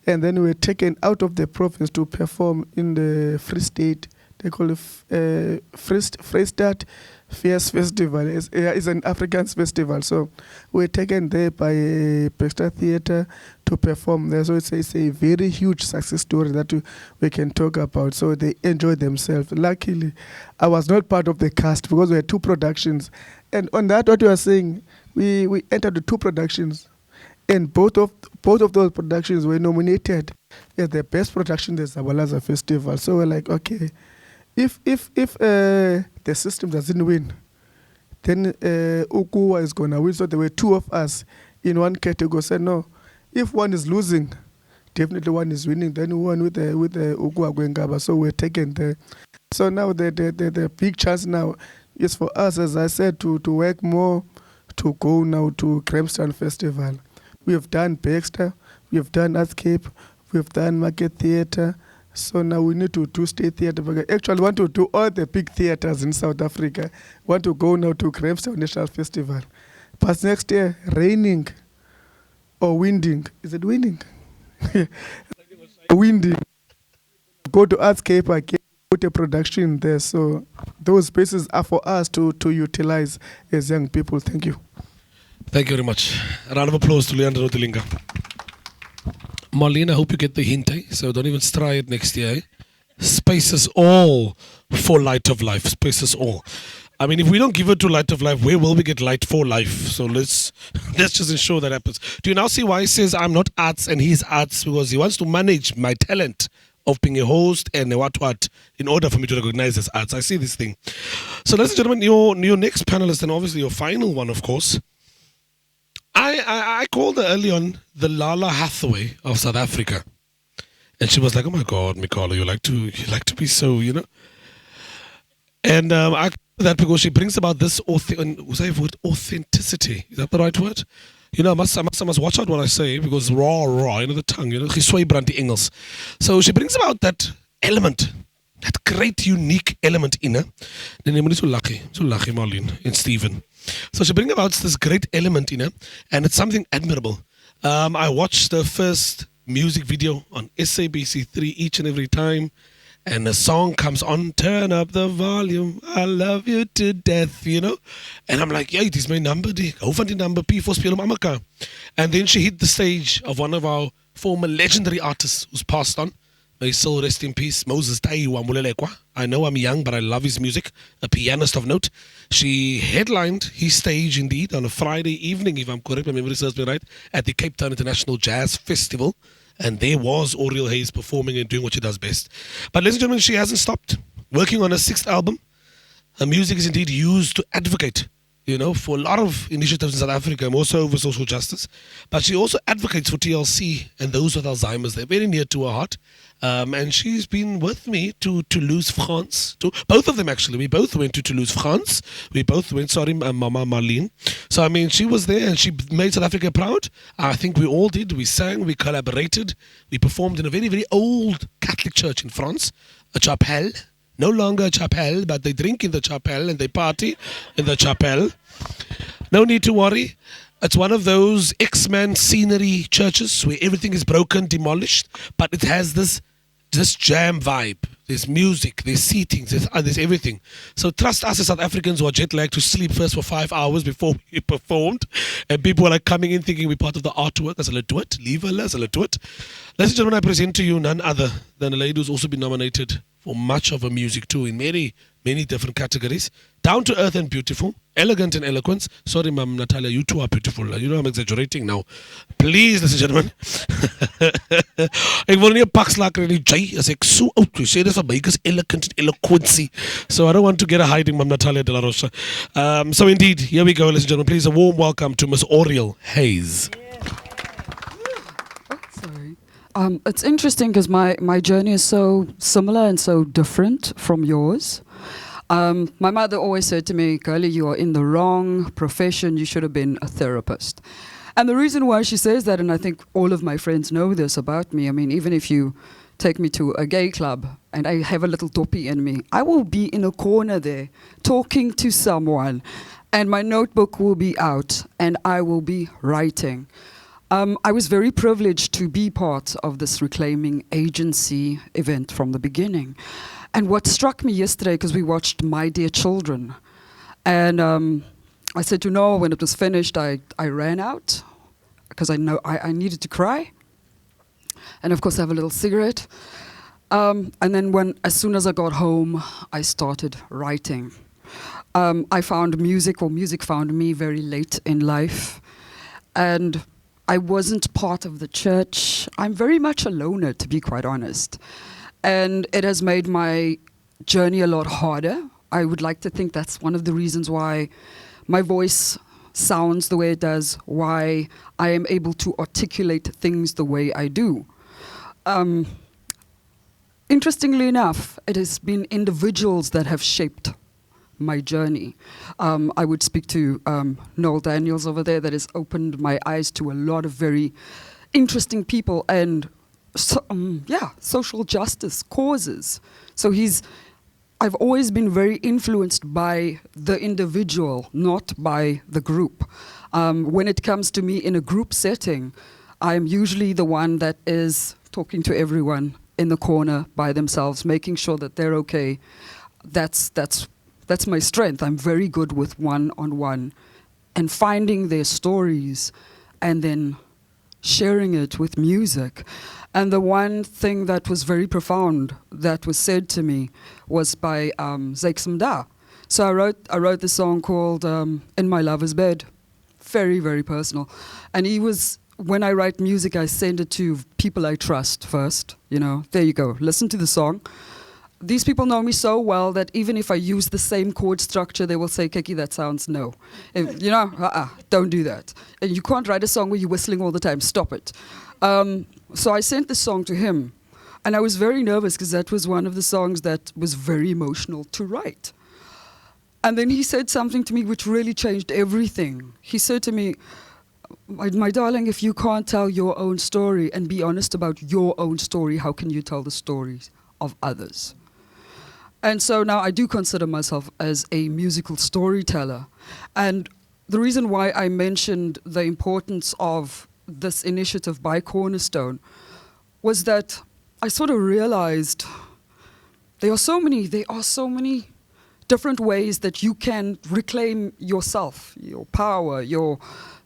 and then we were taken out of the province to perform in the Free State. They call it Freestad Fairs Festival. It's an Afrikaans festival. So we're taken there by Baxter Theatre to perform there. So it's a very huge success story that we can talk about. So they enjoy themselves. Luckily, I was not part of the cast because we had two productions. And on that, what you are saying, we entered the two productions. And both of those productions were nominated as the best production at the Zabalaza Festival. So we're like, okay, if the system doesn't win, then Ukuwa is gonna win. So there were two of us in one category. Said no, if one is losing, definitely one is winning. Then we won with the Ukuwa Gwengaba. So we're taken there. So now the big chance now is for us, as I said, to work more, to go now to Grahamstown Festival. We have done Baxter, we have done Artscape, we have done Market Theatre. So now we need to do state theatre. Actually, want to do all the big theatres in South Africa. Want to go now to Grahamstown National Festival. But next year, raining or winding. Is it winning? Winding. Go to Artscape again, put a production there. So those spaces are for us to utilize as young people. Thank you. Thank you very much. A round of applause to Leandro Tilinga. Marlene, I hope you get the hint, so don't even try it next year. Spaces all for Light of Life. Spaces all. I mean, if we don't give it to Light of Life, where will we get Light for Life? So let's just ensure that happens. Do you now see why he says I'm not arts and he's arts? Because he wants to manage my talent of being a host and a what in order for me to recognize as arts. I see this thing. So ladies and gentlemen, your next panelist, and obviously your final one, of course, I called her early on the Lala Hathaway of South Africa, and she was like, "Oh my God, Mikala, you like to be so, And I call that because she brings about this authenticity. Is that the right word? I must watch out what I say because raw, the tongue, Gisway Engels. So she brings about that element, that great unique element in her. So lucky, Marlene and Stephen. So she brings about this great element in her, and it's something admirable. I watched the first music video on SABC3 each and every time, and the song comes on, turn up the volume, I love you to death, And I'm like, yeah, it is my number, how van die number P4 speel om Amaka. And then she hit the stage of one of our former legendary artists who's passed on. May his soul rest in peace, Moses Taiwa Mulelekwa. I know I'm young, but I love his music. A pianist of note. She headlined his stage, indeed, on a Friday evening, if I'm correct, my memory serves me right, at the Cape Town International Jazz Festival. And there was Oriel Hayes performing and doing what she does best. But ladies and gentlemen, she hasn't stopped working on her 6th album. Her music is indeed used to advocate, for a lot of initiatives in South Africa, more so over social justice. But she also advocates for TLC and those with Alzheimer's. They're very near to her heart. And she's been with me to Toulouse, France. Both of them, actually. We both went to Toulouse, France. We both went, Mama Marlene. So, I mean, she was there and she made South Africa proud. I think we all did. We sang, we collaborated. We performed in a very, very old Catholic church in France, a chapelle. No longer a chapelle, but they drink in the chapelle and they party in the chapelle. No need to worry. It's one of those X-Men scenery churches where everything is broken, demolished, but it has this jam vibe. There's music, there's seating, there's everything. So trust us as South Africans who are jet lagged to sleep first for 5 hours before we performed. And people are like coming in thinking we're part of the artwork. As a do it, leave her, as a do it. Ladies and gentlemen, I present to you none other than a lady who's also been nominated for much of her music too in many, many different categories. Down to earth and beautiful. elegant and eloquence. Sorry, Ma'am Natalia, you two are beautiful. You know I'm exaggerating now. Please, ladies and gentlemen. Ek wil nie 'n pak slaker in die jy as ek so oud is. Sê dis vir my is elegant and eloquency. So I don't want to get a hiding, Ma'am Natalia de la Rosa. So indeed, here we go, ladies and gentlemen. Please, a warm welcome to Miss Oriel Hayes. Sorry. It's interesting because my journey is so similar and so different from yours. My mother always said to me, "Girlie, you are in the wrong profession. You should have been a therapist." And the reason why she says that, and I think all of my friends know this about me, I mean, even if you take me to a gay club and I have a little toppy in me, I will be in a corner there talking to someone and my notebook will be out and I will be writing. I was very privileged to be part of this Reclaiming Agency event from the beginning. And what struck me yesterday, because we watched My Dear Children, and I said to Noah when it was finished, I ran out because I know I needed to cry. And of course, have a little cigarette. And then as soon as I got home, I started writing. I found music, or music found me very late in life. And I wasn't part of the church. I'm very much a loner, to be quite honest. And it has made my journey a lot harder. I would like to think that's one of the reasons why my voice sounds the way it does, why I am able to articulate things the way I do. Interestingly enough, it has been individuals that have shaped my journey. I would speak to Noel Daniels over there that has opened my eyes to a lot of very interesting people and social justice causes. So I've always been very influenced by the individual, not by the group. When it comes to me in a group setting, I'm usually the one that is talking to everyone in the corner by themselves, making sure that they're okay. That's my strength. I'm very good with one-on-one and finding their stories and then sharing it with music. And the one thing that was very profound that was said to me was by Zakes Mda. So I wrote this song called In My Lover's Bed. Very, very personal. And when I write music, I send it to people I trust first. There you go. Listen to the song. These people know me so well that even if I use the same chord structure, they will say, "Keki, that sounds no." Don't do that. And you can't write a song where you're whistling all the time. Stop it. So I sent this song to him. And I was very nervous because that was one of the songs that was very emotional to write. And then he said something to me which really changed everything. He said to me, my darling, if you can't tell your own story and be honest about your own story, how can you tell the stories of others? And so now I do consider myself as a musical storyteller. And the reason why I mentioned the importance of this initiative by Cornerstone was that I sort of realized there are so many different ways that you can reclaim yourself, your power,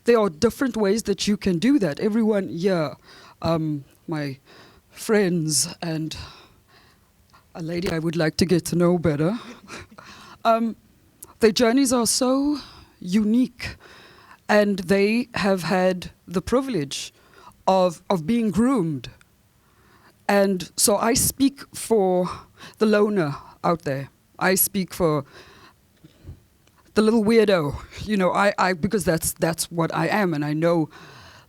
there are different ways that you can do that. Everyone here, my friends and a lady I would like to get to know better, their journeys are so unique and they have had the privilege of being groomed. And so I speak for the loner out there. I speak for the little weirdo, because that's what I am, and I know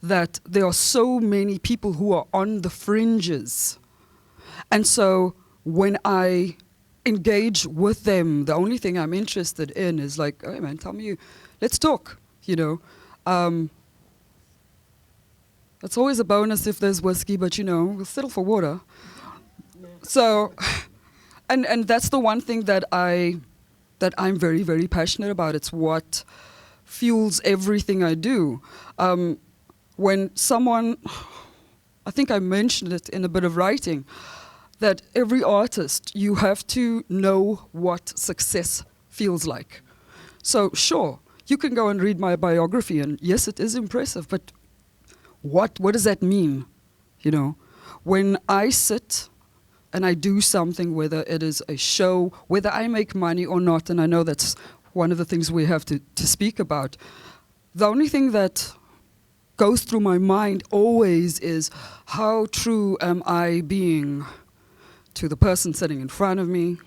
that there are so many people who are on the fringes. And so when I engage with them, the only thing I'm interested in is like, "Hey man, let's talk," It's always a bonus if there's whiskey, but we'll settle for water. So, and that's the one thing that I'm very, very passionate about. It's what fuels everything I do. When someone, I think I mentioned it in a bit of writing, that every artist, you have to know what success feels like. So sure, you can go and read my biography, and yes, it is impressive, but what does that mean? When I sit and I do something, whether it is a show, whether I make money or not, and I know that's one of the things we have to speak about. The only thing that goes through my mind always is, how true am I being to the person sitting in front of me?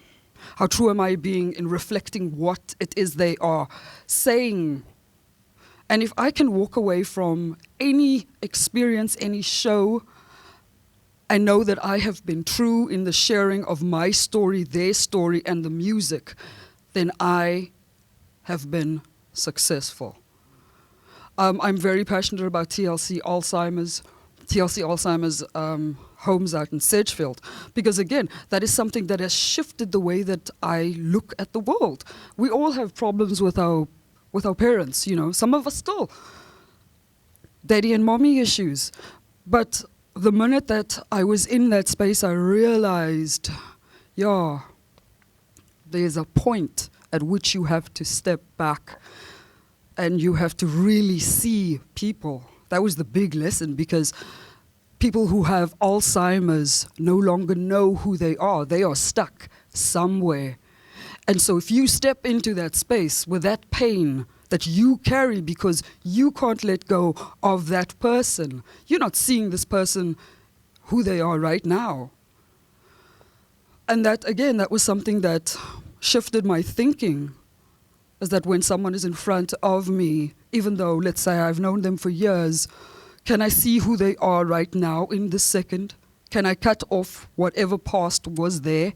How true am I being in reflecting what it is they are saying? And if I can walk away from any experience, any show, and know that I have been true in the sharing of my story, their story, and the music, then I have been successful. I'm very passionate about TLC Alzheimer's homes out in Sedgefield, because again, that is something that has shifted the way that I look at the world. We all have problems with our parents, you know. Some of us still, daddy and mommy issues. But the minute that I was in that space, I realized, yeah, there's a point at which you have to step back and you have to really see people. That was the big lesson, because people who have Alzheimer's no longer know who they are. They are stuck somewhere. And so if you step into that space with that pain that you carry because you can't let go of that person, you're not seeing this person who they are right now. And that, again, that was something that shifted my thinking, is that when someone is in front of me, even though, let's say, I've known them for years, can I see who they are right now in this second? Can I cut off whatever past was there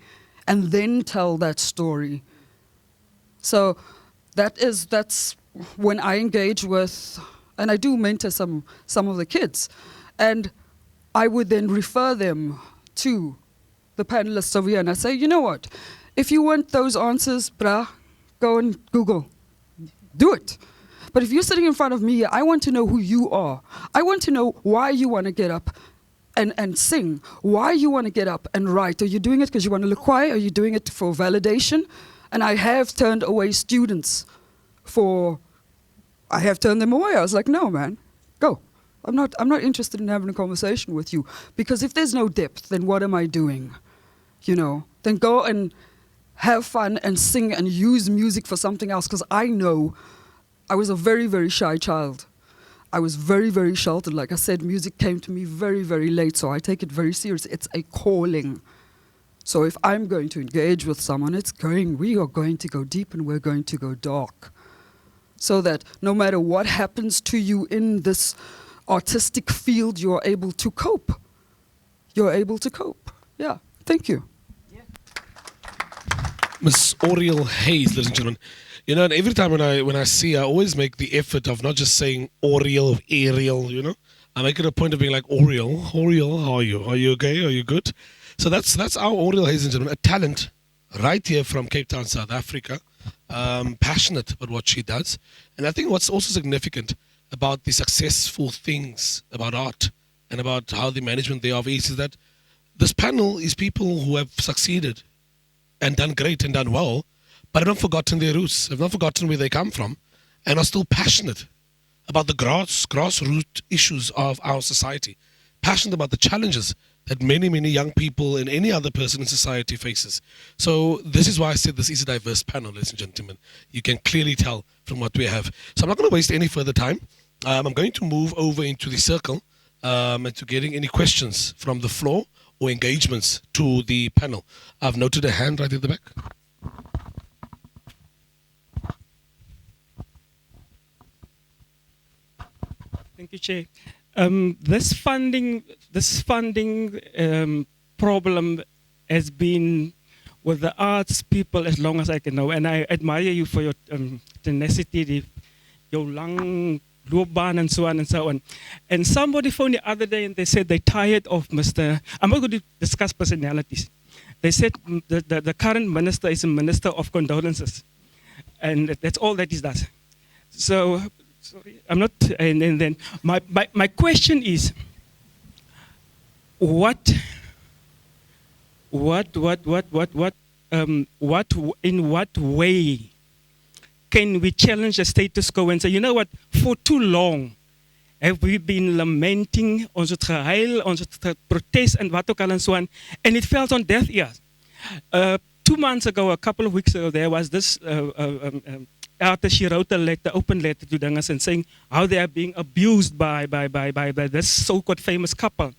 and then tell that story? So that's when I engage with, and I do mentor some of the kids, and I would then refer them to the panelists over here, and I say, you know what, if you want those answers, brah, go and Google. Do it. But if you're sitting in front of me, I want to know who you are. I want to know why you want to get up and sing, why you want to get up and write. Are you doing it because you want to look quiet? Are you doing it for validation? And I have turned away students I have turned them away. I was like, no, man, go. I'm not interested in having a conversation with you, because if there's no depth, then what am I doing? You know, then go and have fun and sing and use music for something else, because I know I was a very, very shy child. I was very, very sheltered. Like I said, music came to me very, very late, so I take it very seriously. It's a calling. So if I'm going to engage with someone, we are going to go deep and we're going to go dark. So that no matter what happens to you in this artistic field, you're able to cope. You're able to cope. Yeah, thank you. Miss Oriel Hayes, ladies and gentlemen. You know, and every time when I see her, I always make the effort of not just saying Oriel or Ariel, you know. I make it a point of being like, Oriel, how are you? Are you okay? Are you good? So that's our Oriel Hayes, ladies and gentlemen, a talent right here from Cape Town, South Africa. Passionate about what she does. And I think what's also significant about the successful things about art and about how the management thereof is that this panel is people who have succeeded and done great and done well, but have not forgotten their roots, have not forgotten where they come from, and are still passionate about the grassroots issues of our society, passionate about the challenges that many, many young people and any other person in society faces. So this is why I said this is a diverse panel, ladies and gentlemen. You can clearly tell from what we have. So I'm not going to waste any further time. I'm going to move over into the circle and to getting any questions from the floor or engagements to the panel. I've noted a hand right at the back. Thank you, Chair. This funding problem has been with the arts people as long as I can know, and I admire you for your tenacity, your long loopbaan and so on and so on. And somebody phoned the other day and they said they're tired of Mr. I'm not going to discuss personalities. They said the current minister is a minister of condolences, and that's all that he does. So. Sorry, I'm not. And then my question is, in what way can we challenge the status quo and say, you know what, for too long have we been lamenting, ons het gehuil, ons het protest and wat ook al and so on, and it fell on deaf ears. 2 months ago, a couple of weeks ago, there was this after she wrote a letter, open letter to Dinges and saying how they are being abused by this so-called famous couple.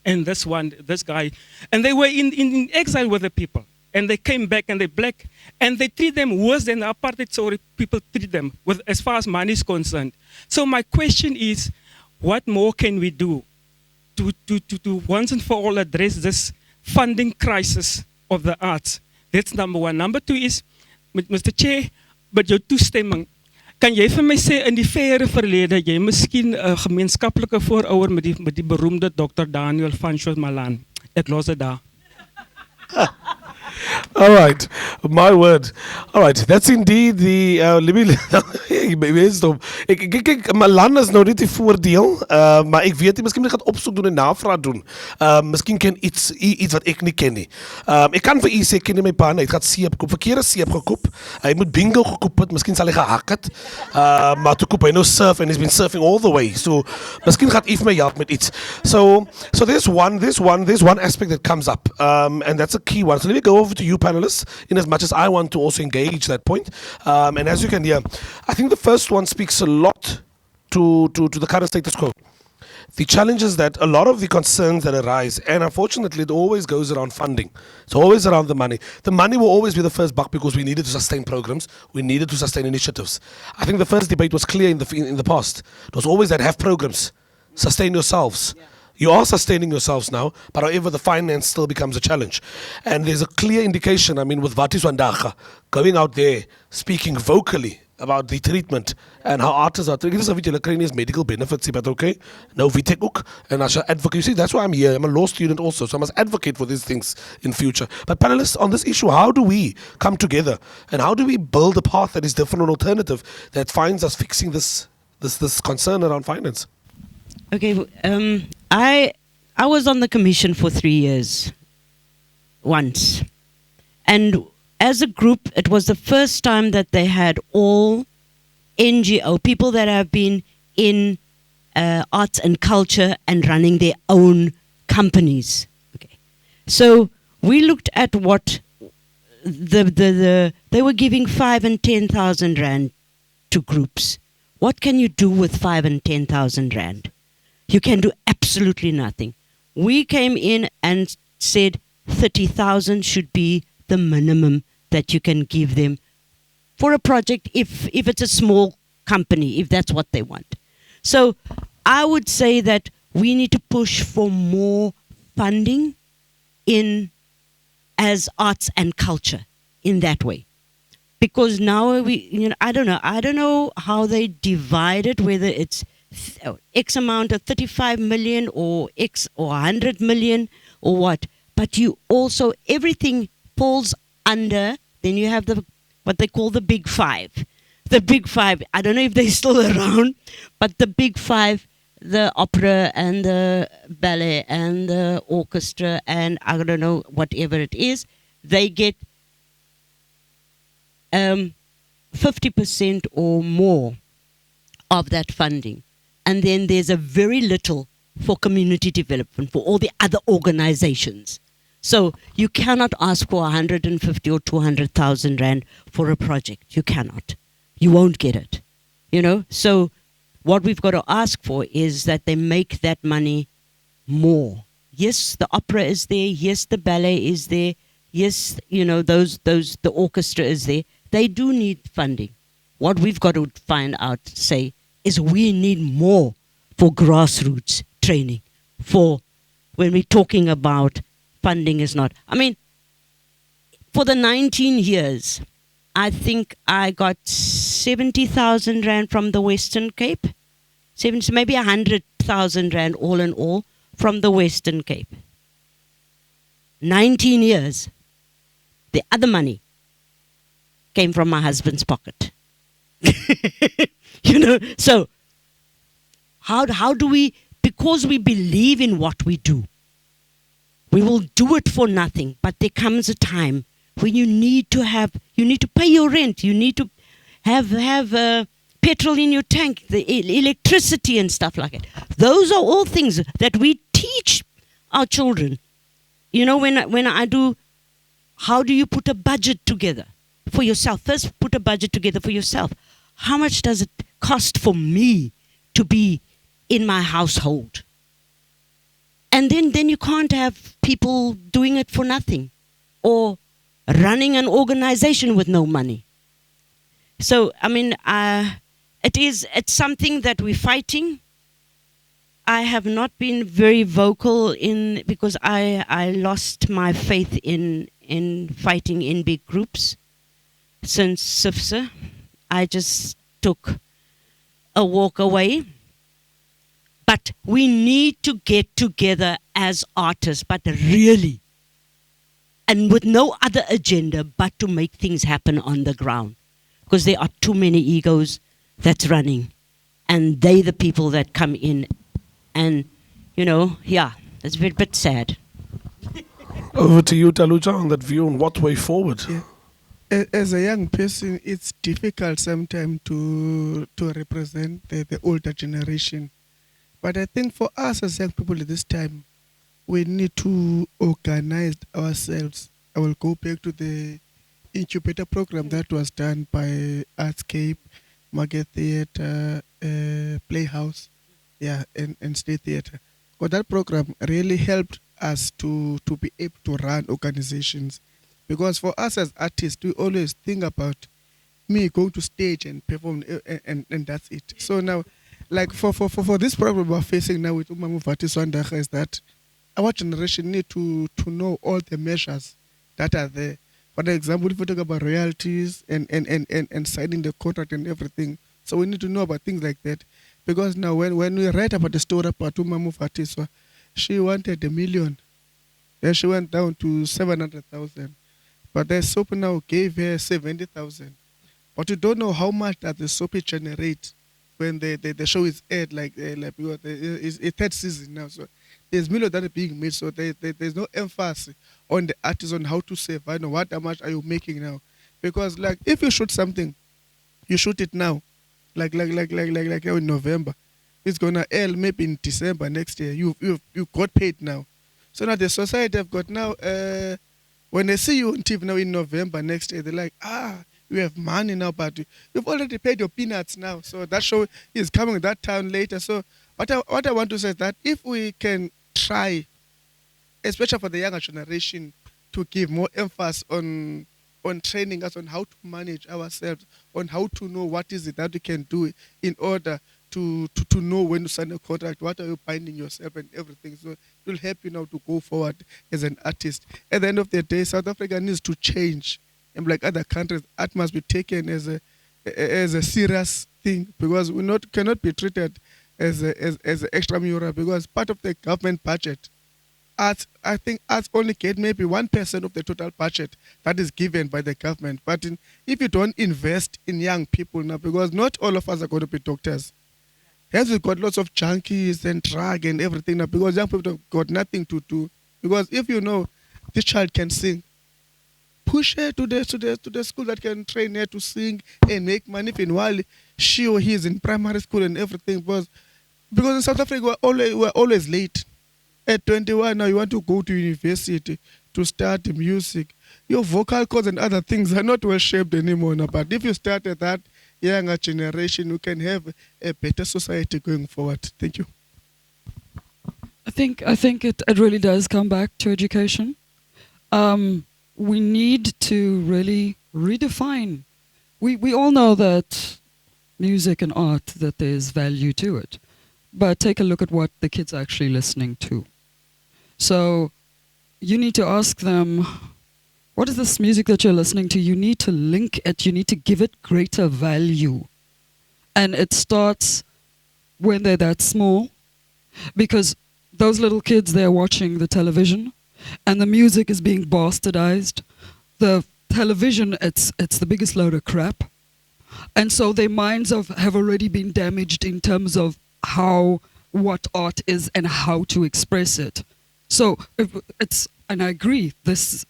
And this guy, and they were in exile with the people. And they came back and they black, and they treat them worse than the apartheid sorry people treat them, with, as far as money is concerned. So my question is, what more can we do to once and for all address this funding crisis of the arts? That's number one. Number two is, Mr. Chair, met jou toestemming, kan jy vir my sê in die verre verlede, jy miskien 'n gemeenskaplike voorouder met die beroemde Dr. Daniel van Malan. Ek los dit daar. All right, my word. All right, that's indeed the. Kijk, Malan is nou niet die voordeel, maar ik weet niet, misschien moet ik het opzoek doen en navraag doen. Misschien ken iets wat ik niet ken. Ik kan voor u zeggen, ik ken mijn pa, hij gaat siep koop, verkeerde siep gekoop. Hij moet bingo gekoop het, misschien zal hij gehakt het. Maar toen koop hij nou surf en he's been surfing all the way. So, misschien gaat Yves mij helpen met iets. So there's one aspect that comes up, and that's a key one. So let me go over to you panelists, in as much as I want to also engage that point. And as you can hear, I think the first one speaks a lot to the current status quo. The challenges that a lot of the concerns that arise, and unfortunately it always goes around funding. It's always around the money. The money will always be the first buck because we needed to sustain programs, we needed to sustain initiatives. I think the first debate was clear in the past. It was always that have programs, sustain yourselves. Yeah. You are sustaining yourselves now, but however, the finance still becomes a challenge. And there's a clear indication, I mean, with Vatis Wandaga going out there, speaking vocally about the treatment and how artists are treated. Dit is wat medical benefits, but okay. No, we take ook. And as an advocacy, that's why I'm here. I'm a law student also, so I must advocate for these things in future. But panelists, on this issue, how do we come together? And how do we build a path that is different and alternative that finds us fixing this concern around finance? Okay, I was on the commission for 3 years, once. And as a group, it was the first time that they had all NGO, people that have been in arts and culture and running their own companies. Okay, so we looked at what they were giving 5 and 10,000 rand to groups. What can you do with 5 and 10,000 rand? You can do absolutely nothing. We came in and said 30,000 should be the minimum that you can give them for a project if it's a small company, if that's what they want. So I would say that we need to push for more funding in as arts and culture in that way. Because now I don't know how they divide it, whether it's X amount of 35 million or X or 100 million or what. But you also, everything falls under, then you have what they call the big five. The big five, I don't know if they're still around, but the big five, the opera and the ballet and the orchestra and I don't know, whatever it is, they get 50% or more of that funding. And then there's a very little for community development, for all the other organizations. So you cannot ask for 150 or 200,000 rand for a project. You cannot. You won't get it. So what we've got to ask for is that they make that money more. Yes, the opera is there. Yes, the ballet is there. Yes, the orchestra is there. They do need funding. What we've got to find out, is we need more for grassroots training. For when we're talking about funding is not. I mean, for the 19 years, I think I got 70,000 rand from the Western Cape. Maybe 100,000 rand all in all from the Western Cape. 19 years. The other money came from my husband's pocket. So how do we, because we believe in what we do, we will do it for nothing, but there comes a time when you need to pay your rent, you need to have petrol in your tank, the electricity and stuff like that. Those are all things that we teach our children. When I do, how do you put a budget together? for yourself. First, put a budget together for yourself. How much does it cost for me to be in my household? And then you can't have people doing it for nothing or running an organization with no money. So, I mean, it's something that we're fighting. I have not been very vocal because I lost my faith in fighting in big groups since SIFSA. I just took a walk away. But we need to get together as artists, but really, and with no other agenda but to make things happen on the ground. Because there are too many egos that's running. And they the people that come in. And, it's a bit sad. Over to you, Taluja, on that view on what way forward. Yeah. As a young person, it's difficult sometimes to represent the older generation. But I think for us as young people at this time, we need to organize ourselves. I will go back to the incubator program that was done by Artscape, Market Theatre, Playhouse, and State Theatre. But that program really helped us to be able to run organizations. Because for us as artists, we always think about me going to stage and perform, and that's it. So now, like for this problem we're facing now with Umamu Vati Swandaga is that our generation need to know all the measures that are there. For example, if we talk about royalties and signing the contract and everything, so we need to know about things like that. Because now when we write about the story about Umamu Vati, she wanted $1 million. Then she went down to 700,000. But the soap now gave her 70,000. But you don't know how much that the soap generate when the show is aired, because it's a third season now. So there's millions that are being made. So there's no emphasis on the artist on how to save. I know how much are you making now? Because like if you shoot something, you shoot it now, like in November. It's gonna air maybe in December next year. You got paid now. So now the society have got now. When they see you on TV now in November next year, they're like, you have money now, but you've already paid your peanuts now. So that show is coming that time later. So what I want to say is that if we can try, especially for the younger generation, to give more emphasis on training us on how to manage ourselves, on how to know what is it that we can do in order to know when to sign a contract, what are you binding yourself and everything. So it will help you now to go forward as an artist. At the end of the day, South Africa needs to change. And like other countries, art must be taken as a serious thing, because we cannot be treated as an extramural, because part of the government budget, I think arts only get maybe 1% of the total budget that is given by the government. But if you don't invest in young people now, because not all of us are going to be doctors. Hence, we've got lots of junkies and drug and everything now, because young people have got nothing to do. Because if you know this child can sing, push her to the school that can train her to sing and make money. If in while she or he is in primary school and everything, because in South Africa we're always late. At 21 now you want to go to university to start music. Your vocal cords and other things are not well shaped anymore now. But if you start at that younger generation, you can have a better society going forward. Thank you. I think it really does come back to education. We need to really redefine. We all know that music and art, that there's value to it. But take a look at what the kids are actually listening to. So you need to ask them, what is this music that you're listening to? You need to link it. You need to give it greater value. And it starts when they're that small. Because those little kids, they're watching the television. And the music is being bastardized. The television, it's the biggest load of crap. And so their minds have already been damaged in terms of what art is and how to express it. So and I agree, this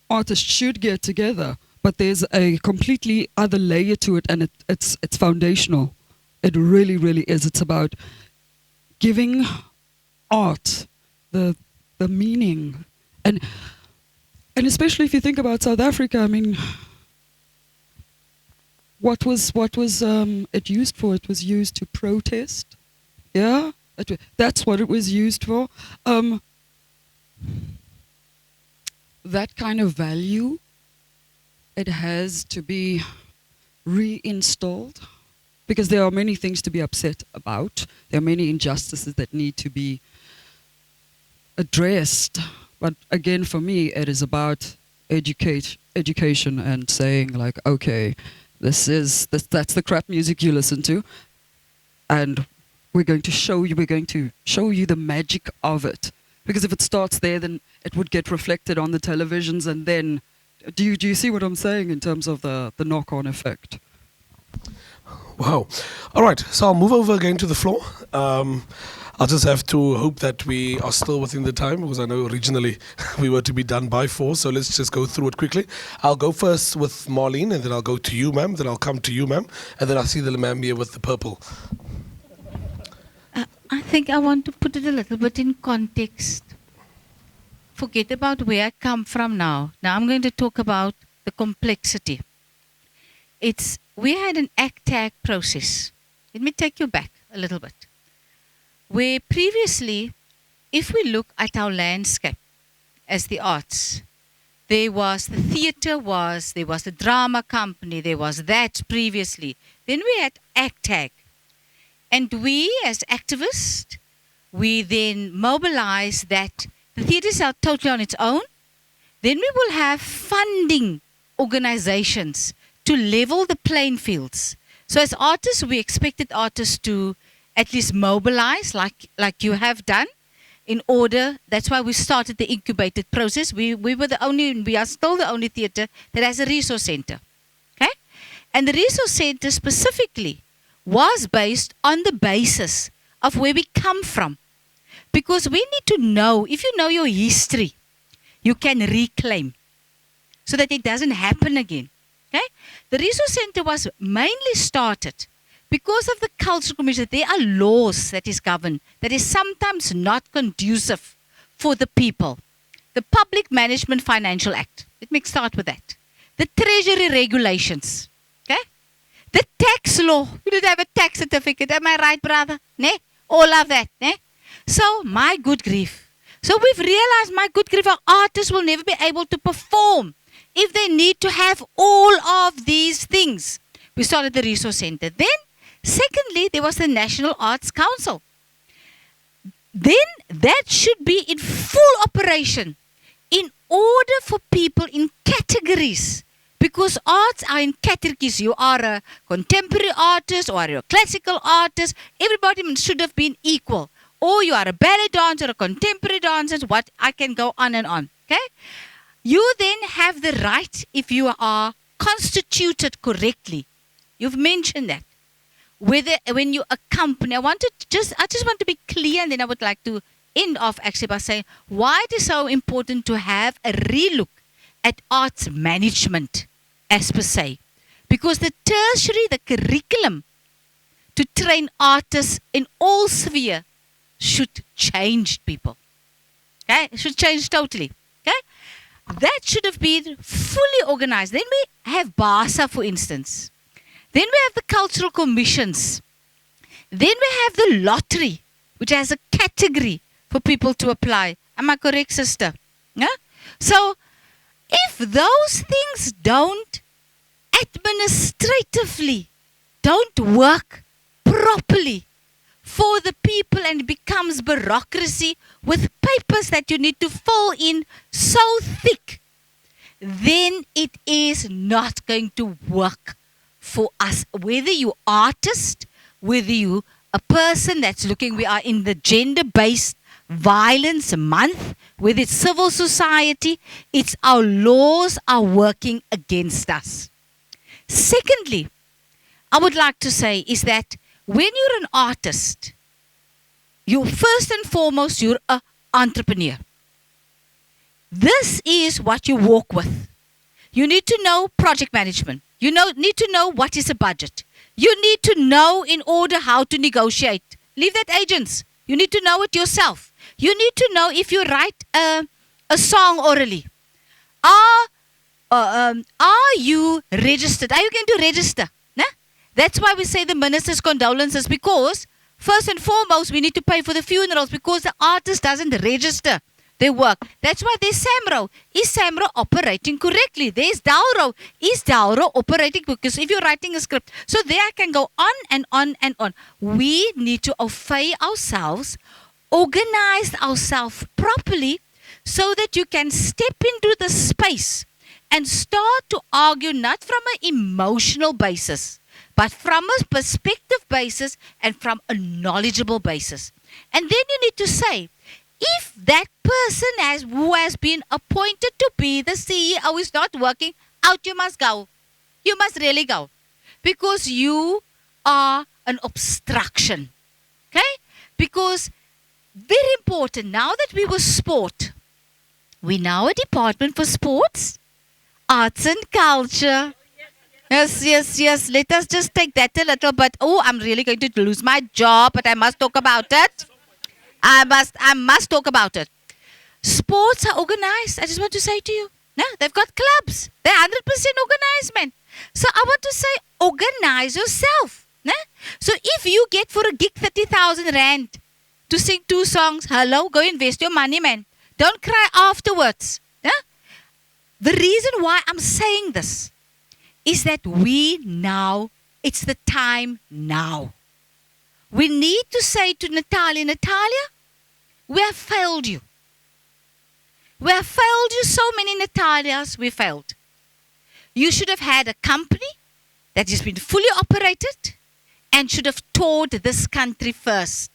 artists should get together, but there's a completely other layer to it, and it's foundational. It really, really is. It's about giving art the meaning, and especially if you think about South Africa. I mean, what was it used for? It was used to protest. Yeah, that's what it was used for. That kind of value, it has to be reinstalled, because there are many things to be upset about. There are many injustices that need to be addressed. But again, for me, it is about education and saying, like, okay, that's the crap music you listen to, and we're going to show you the magic of it. Because if it starts there, then it would get reflected on the televisions, and then do you see what I'm saying in terms of the knock-on effect? Wow. All right, so I'll move over again to the floor. I'll just have to hope that we are still within the time, because I know originally we were to be done by 4, so let's just go through it quickly. I'll go first with Marlene, and then I'll go to you, ma'am, then I'll come to you, ma'am, and then I'll see the ma'am here with the purple. I think I want to put it a little bit in context. Forget about where I come from now. Now I'm going to talk about the complexity. We had an ACTAG process. Let me take you back a little bit. Where previously, if we look at our landscape as the arts, there was the theatre, there was the drama company, there was that previously. Then we had ACTAG. And we as activists, we then mobilize that the theatres are totally on its own. Then we will have funding organizations to level the playing fields. So as artists, we expected artists to at least mobilize like you have done in order. That's why we started the incubated process. We are still the only theatre that has a resource center. Okay? And the resource center specifically was based on the basis of where we come from. Because we need to know, if you know your history, you can reclaim so that it doesn't happen again. Okay? The resource center was mainly started because of the Cultural Commission. There are laws that is governed that is sometimes not conducive for the people. The Public Management Financial Act. Let me start with that. The Treasury regulations. Okay? The tax law. You don't have a tax certificate. Am I right, brother? Ne? All of that. Ne? So, my good grief. So, we've realized, my good grief, our artists will never be able to perform if they need to have all of these things. We started the resource center. Then, secondly, there was the National Arts Council. Then, that should be in full operation in order for people in categories. Because arts are in categories. You are a contemporary artist or you're a classical artist. Everybody should have been equal. Or you are a ballet dancer, a contemporary dancer. What I can go on and on. Okay? You then have the right, if you are constituted correctly. You've mentioned that. When you accompany, I just want to be clear, and then I would like to end off actually by saying why it is so important to have a relook at arts management as per se. Because the tertiary, the curriculum to train artists in all spheres should change, people. Okay? It should change totally. Okay? That should have been fully organized. Then we have BASA, for instance. Then we have the cultural commissions. Then we have the lottery, which has a category for people to apply. Am I correct, sister? Yeah? So, if those things don't administratively don't work properly for the people and it becomes bureaucracy with papers that you need to fill in so thick, then it is not going to work for us. Whether you artist, whether you a person that's looking, we are in the gender-based violence month, whether it's civil society, it's our laws are working against us. Secondly, I would like to say is that when you're an artist, you first and foremost, you're an entrepreneur. This is what you walk with. You need to know project management. You need to know what is a budget. You need to know in order how to negotiate. Leave that agents. You need to know it yourself. You need to know if you write a song orally. Are you registered? Are you going to register? That's why we say the minister's condolences, because first and foremost, we need to pay for the funerals because the artist doesn't register their work. That's why there's SAMRO. Is SAMRO operating correctly? There's DALRO. Is DALRO operating? Because if you're writing a script, so there I can go on and on and on. We need to affay ourselves, organize ourselves properly so that you can step into the space and start to argue not from an emotional basis, but from a perspective basis and from a knowledgeable basis. And then you need to say, if that person who has been appointed to be the CEO is not working, out you must go. You must really go. Because you are an obstruction. Okay? Because, very important, now that we were sport, we now a department for sports, arts and culture. Yes. Let us just take that a little, but I'm really going to lose my job, but I must talk about it. I must talk about it. Sports are organized. I just want to say to you, no, they've got clubs. They're 100% organized, man. So I want to say, organize yourself. No? So if you get for a gig 30,000 rand to sing 2 songs, hello, go invest your money, man. Don't cry afterwards. No? The reason why I'm saying this is that it's the time now. We need to say to Natalia, we have failed you. We have failed you, so many Natalias, we failed. You should have had a company that has been fully operated and should have toured this country first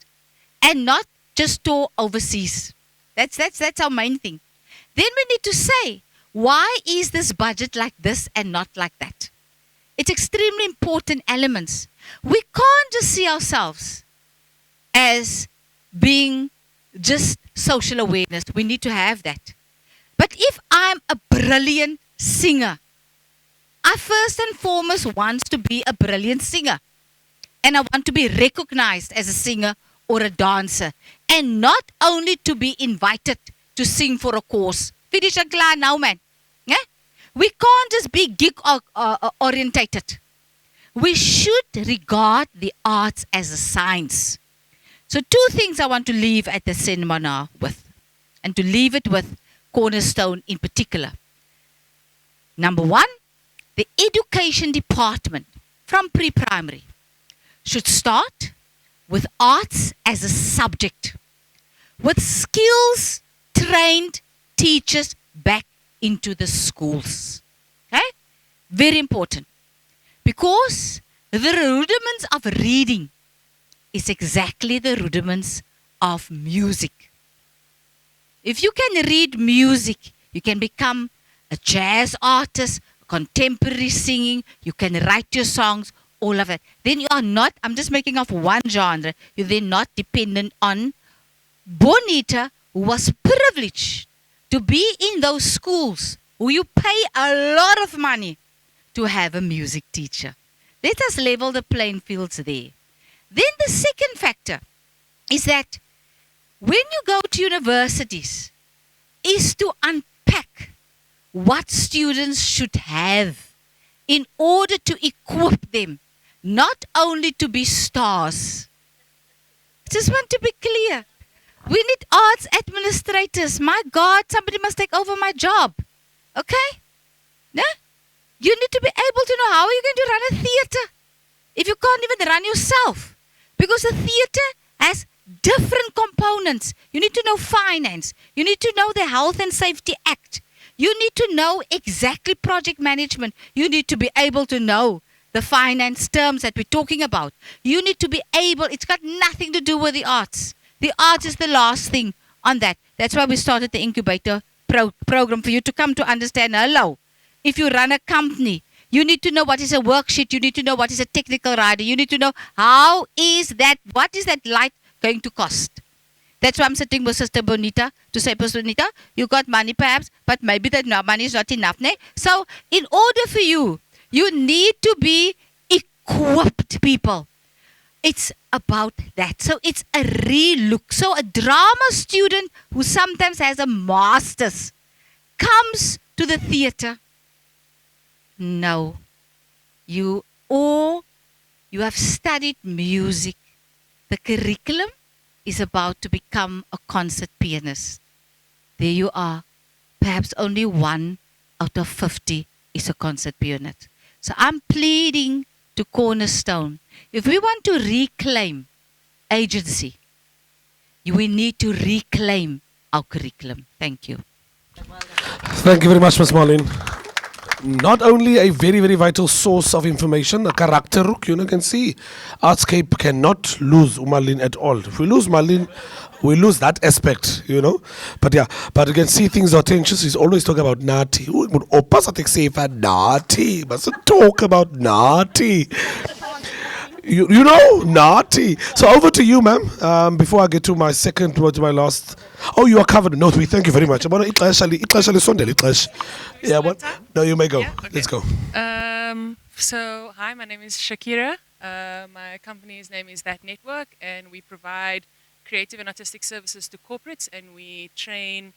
and not just tour overseas. That's our main thing. Then we need to say, why is this budget like this and not like that? It's extremely important elements. We can't just see ourselves as being just social awareness. We need to have that. But if I'm a brilliant singer, I first and foremost want to be a brilliant singer. And I want to be recognized as a singer or a dancer. And not only to be invited to sing for a course. Finish and clear now, man. Yeah? We can't just be gig orientated. We should regard the arts as a science. So 2 things I want to leave at the cinema now with. And to leave it with Cornerstone in particular. Number 1, the education department from pre-primary should start with arts as a subject. With skills trained teachers back into the schools. Okay? Very important. Because the rudiments of reading is exactly the rudiments of music. If you can read music, you can become a jazz artist, contemporary singing, you can write your songs, all of it. Then you are not, I'm just making up one genre, you're then not dependent on Bonita, who was privileged to be in those schools where you pay a lot of money to have a music teacher. Let us level the playing fields there. Then the second factor is that when you go to universities, is to unpack what students should have in order to equip them, not only to be stars. I just want to be clear. We need arts administrators. My God, somebody must take over my job. Okay? No? You need to be able to know how are you going to run a theater if you can't even run yourself. Because a theater has different components. You need to know finance. You need to know the Health and Safety Act. You need to know exactly project management. You need to be able to know the finance terms that we're talking about. You need to be able, it's got nothing to do with the arts. The arts is the last thing on that. That's why we started the incubator program for you to come to understand. Hello, if you run a company, you need to know what is a worksheet. You need to know what is a technical writer. You need to know what is that light going to cost. That's why I'm sitting with Sister Bonita to say, Sister Bonita, you got money perhaps, but maybe that money is not enough. Ne? So in order for you, you need to be equipped, people. It's about that. So it's a relook. So a drama student who sometimes has a master's comes to the theater. No. You, or You have studied music. The curriculum is about to become a concert pianist. There you are. Perhaps only 1 out of 50 is a concert pianist. So I'm pleading to Cornerstone. If we want to reclaim agency, we need to reclaim our curriculum. Thank you. Thank you very much, Ms. Marlene. Not only a very, very vital source of information, a character, you know, can see Artscape cannot lose Marlene at all. If we lose Marlene, we lose that aspect, you know. But yeah, but you can see things are tensions. He's always talking about Nati. Nati. Must talk about Nati. You know, Nati. So over to you, ma'am. Before I get to my second, to my last. Oh, you are covered. No, we thank you very much. Yeah, what? No, you may go. Yeah? Okay. Let's go. So, hi, my name is Shakira. My company's name is That Network, and we provide creative and artistic services to corporates, and we train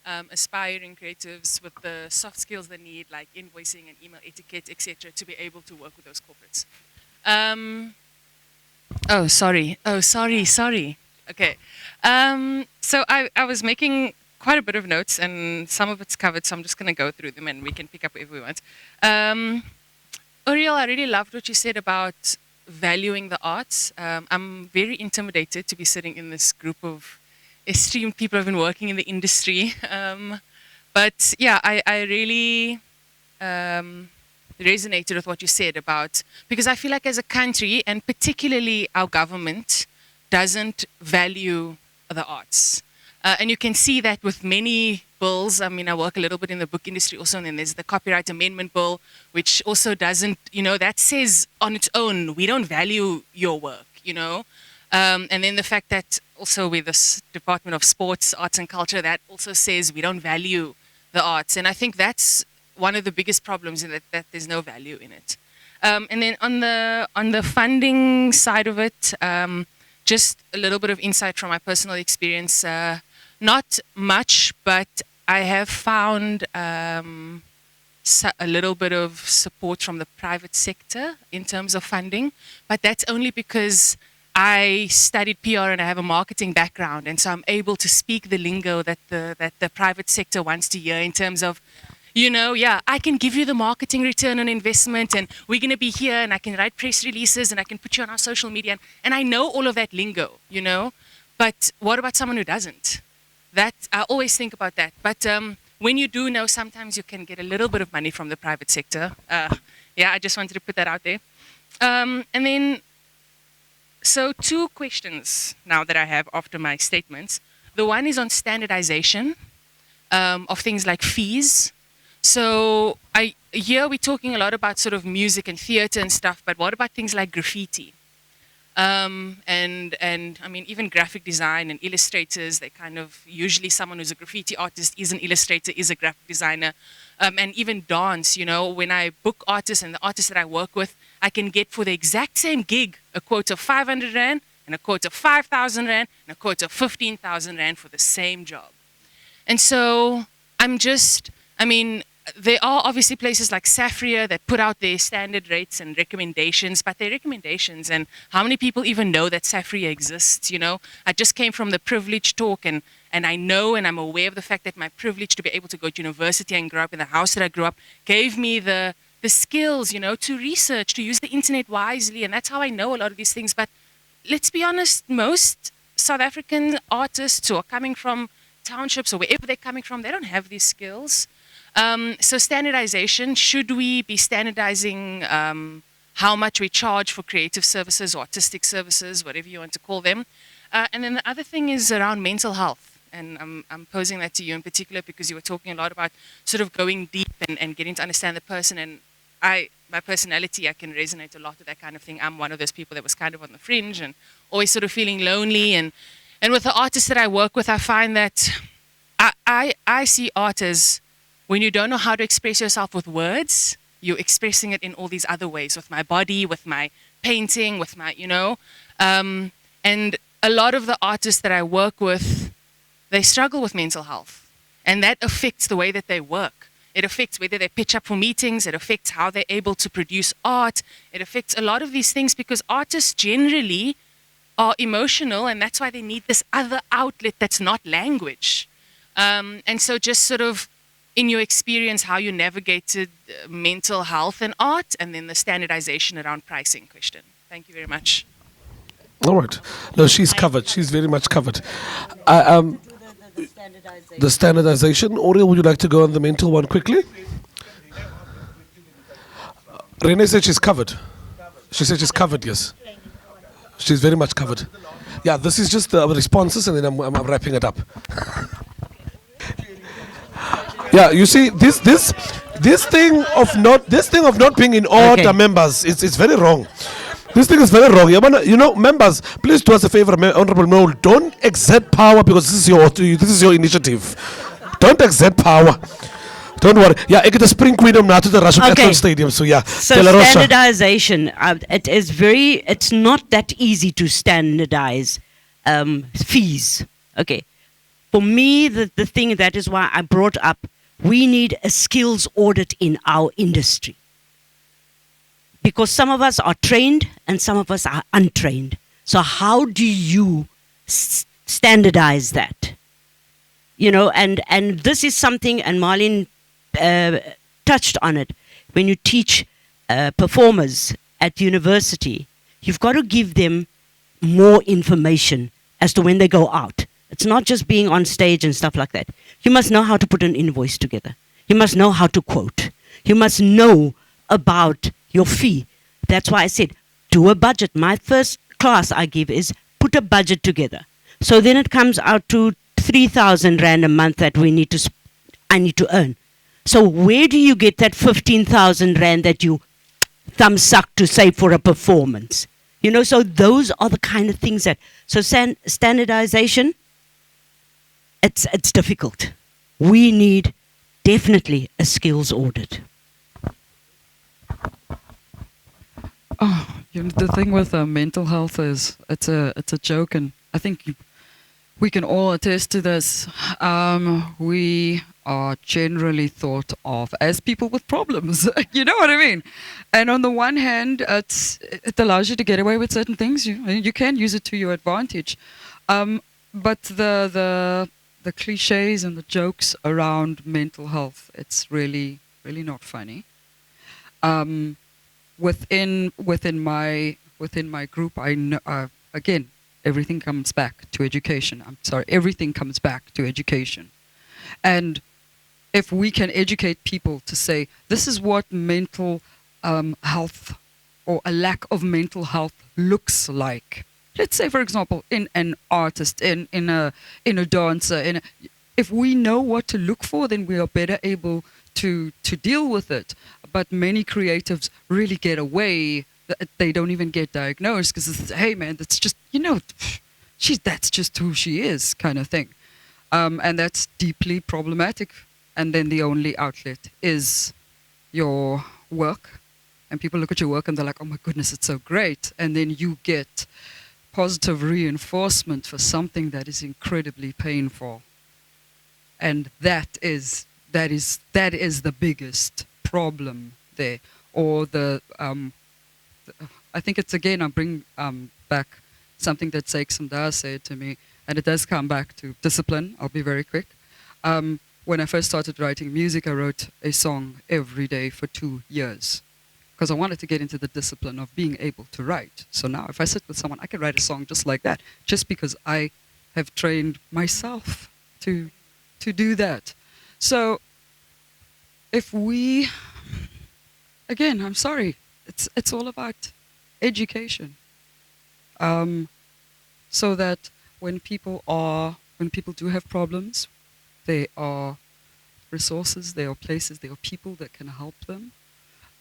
aspiring creatives with the soft skills they need, like invoicing and email etiquette, etc., to be able to work with those corporates. Sorry. Okay. So I was making quite a bit of notes, and some of it's covered, so I'm just going to go through them and we can pick up wherever we want. Uriel, I really loved what you said about valuing the arts. I'm very intimidated to be sitting in this group of esteemed people who have been working in the industry. But yeah, I really resonated with what you said about, because I feel like as a country, and particularly our government, doesn't value the arts. And you can see that with many bills. I mean, I work a little bit in the book industry also, and then there's the Copyright Amendment Bill, which also doesn't, you know, that says on its own, we don't value your work, you know. And then the fact that also with this Department of Sports, Arts and Culture, that also says we don't value the arts. And I think that's one of the biggest problems, in that there's no value in it. And then on the funding side of it, just a little bit of insight from my personal experience. Not much, but I have found a little bit of support from the private sector in terms of funding, but that's only because I studied PR and I have a marketing background, and so I'm able to speak the lingo that the private sector wants to hear in terms of, you know, yeah, I can give you the marketing return on investment, and we're going to be here, and I can write press releases, and I can put you on our social media, and I know all of that lingo, you know, but what about someone who doesn't? That I always think about that. But when you do know, sometimes you can get a little bit of money from the private sector. Yeah, I just wanted to put that out there. And then, so 2 questions now that I have after my statements. The one is on standardization of things like fees. So here we're talking a lot about sort of music and theater and stuff, but what about things like graffiti? And I mean, even graphic design and illustrators, they kind of, usually someone who's a graffiti artist is an illustrator, is a graphic designer. And even dance, you know, when I book artists and the artists that I work with, I can get for the exact same gig a quote of 500 Rand and a quote of 5,000 Rand and a quote of 15,000 Rand for the same job. And so I mean, there are obviously places like Safria that put out their standard rates and recommendations, but they're recommendations, and how many people even know that Safria exists, you know? I just came from the privilege talk, and I know and I'm aware of the fact that my privilege to be able to go to university and grow up in the house that I grew up gave me the skills, you know, to research, to use the internet wisely, and that's how I know a lot of these things. But let's be honest, most South African artists who are coming from townships or wherever they're coming from, they don't have these skills. So standardization, should we be standardizing how much we charge for creative services or artistic services, whatever you want to call them? And then the other thing is around mental health. And I'm posing that to you in particular because you were talking a lot about sort of going deep and getting to understand the person. And my personality, I can resonate a lot with that kind of thing. I'm one of those people that was kind of on the fringe and always sort of feeling lonely. And with the artists that I work with, I find that I see art as, when you don't know how to express yourself with words, you're expressing it in all these other ways, with my body, with my painting, with my, you know. And a lot of the artists that I work with, they struggle with mental health. And that affects the way that they work. It affects whether they pitch up for meetings. It affects how they're able to produce art. It affects a lot of these things because artists generally are emotional, and that's why they need this other outlet that's not language. And so just sort of in your experience, how you navigated mental health and art, and then the standardization around pricing question. Thank you very much. All right. No, she's covered. She's very much covered. The standardization. Oriel, would you like to go on the mental one quickly? Renee said she's covered. She said she's covered, yes. She's very much covered. Yeah, this is just the responses, and then I'm wrapping it up. Yeah, you see, this thing of not being in order, Okay. members, it's very wrong. This thing is very wrong. You know, members, please do us a favor, Honorable Noel, don't exert power because this is your initiative. Don't exert power. Don't worry. Yeah, ek het 'n spring queen om na toe te ras op Okay. Athlone Stadium. So yeah, So De La Rosa. standardization, it's not that easy to standardize fees. Okay. For me, the thing that is why I brought up, we need a skills audit in our industry. Because some of us are trained and some of us are untrained. So how do you standardize that? You know, and this is something, and Marlene touched on it. When you teach performers at university, you've got to give them more information as to when they go out. It's not just being on stage and stuff like that. You must know how to put an invoice together. You must know how to quote. You must know about your fee. That's why I said, do a budget. My first class I give is put a budget together. So then it comes out to 3,000 Rand a month that I need to earn. So where do you get that 15,000 Rand that you thumb suck to save for a performance? You know, so those are the kind of things that, so standardization, it's difficult. We need definitely a skills audit. Oh, you know, the thing with mental health is it's a joke, and I think we can all attest to this. We are generally thought of as people with problems. You know what I mean? And on the one hand, it allows you to get away with certain things. You can use it to your advantage, but the cliches and the jokes around mental health, it's really not funny. Within my group, I know, again, everything comes back to education. I'm sorry, everything comes back to education. And if we can educate people to say, this is what mental health or a lack of mental health looks like. Let's say, for example, in an artist, in a dancer, if we know what to look for, then we are better able to deal with it. But many creatives really get away. They don't even get diagnosed because it's, hey man, that's just, that's just who she is kind of thing. And that's deeply problematic. And then the only outlet is your work. And people look at your work and they're like, oh my goodness, it's so great. And then you get positive reinforcement for something that is incredibly painful. And that is the biggest problem there. Or I think it's, again, I bring back something that Seksanda said to me, and it does come back to discipline. I'll be very quick. When I first started writing music, I wrote a song every day for 2 years because I wanted to get into the discipline of being able to write. So now if I sit with someone, I can write a song just like that, just because I have trained myself to do that. So if we, again, I'm sorry, it's all about education. So that when people do have problems, there are resources, there are places, there are people that can help them.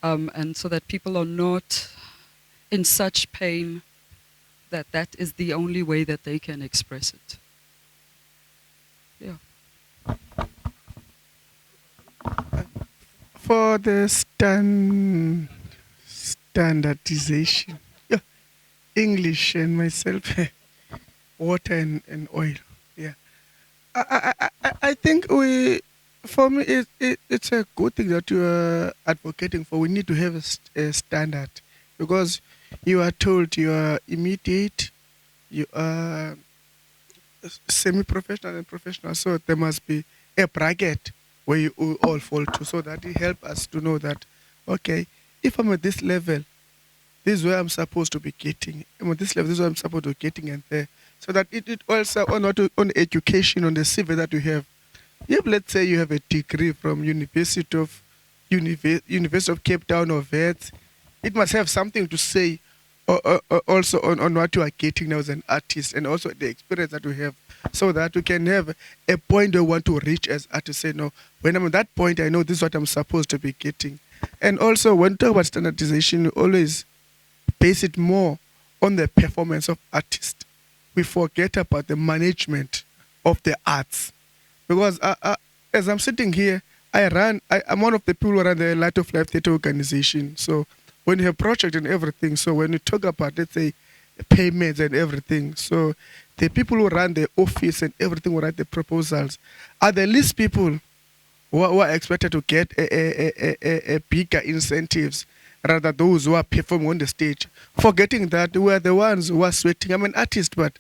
And so that people are not in such pain that is the only way that they can express it. Yeah. For the standardization, yeah, English and myself, water and oil. Yeah, I think For me, it's a good thing that you are advocating for. We need to have a standard, because you are told you are immediate, you are semi-professional and professional, so there must be a bracket where you all fall to, so that it helps us to know that, okay, if I'm at this level, this is where I'm supposed to be getting. I'm at this level, this is where I'm supposed to be getting, and there. So that it also on education, on the CV that you have. If let's say you have a degree from University of Cape Town or Wits, it must have something to say also on what you are getting now as an artist, and also the experience that you have, so that you can have a point you want to reach as artists. Say, no, when I'm at that point, I know this is what I'm supposed to be getting. And also, when you talk about standardization, you always base it more on the performance of artists. We forget about the management of the arts. Because as I'm sitting here, I'm one of the people who run the Light of Life Theatre organization. So when you have project and everything, so when you talk about, let's say, payments and everything, so the people who run the office and everything, who write the proposals, are the least people who are expected to get a bigger incentives, rather those who are performing on the stage. Forgetting that we are the ones who are sweating. I'm an artist, but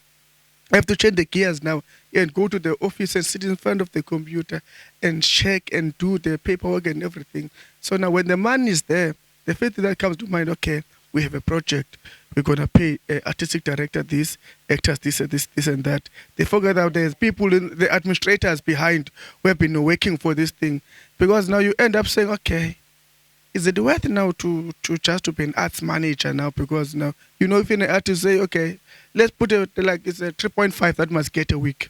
I have to change the gears now and go to the office and sit in front of the computer and check and do the paperwork and everything. So now when the money is there, the first thing that comes to mind, okay, we have a project. We're going to pay artistic director this, actors this and this and that. They forget that there's people, the administrators behind who have been working for this thing. Because now you end up saying, okay, is it worth now to just to be an arts manager now? Because now, you know, if you're an artist, say, okay, let's put it like it's a 3.5 that must get a week.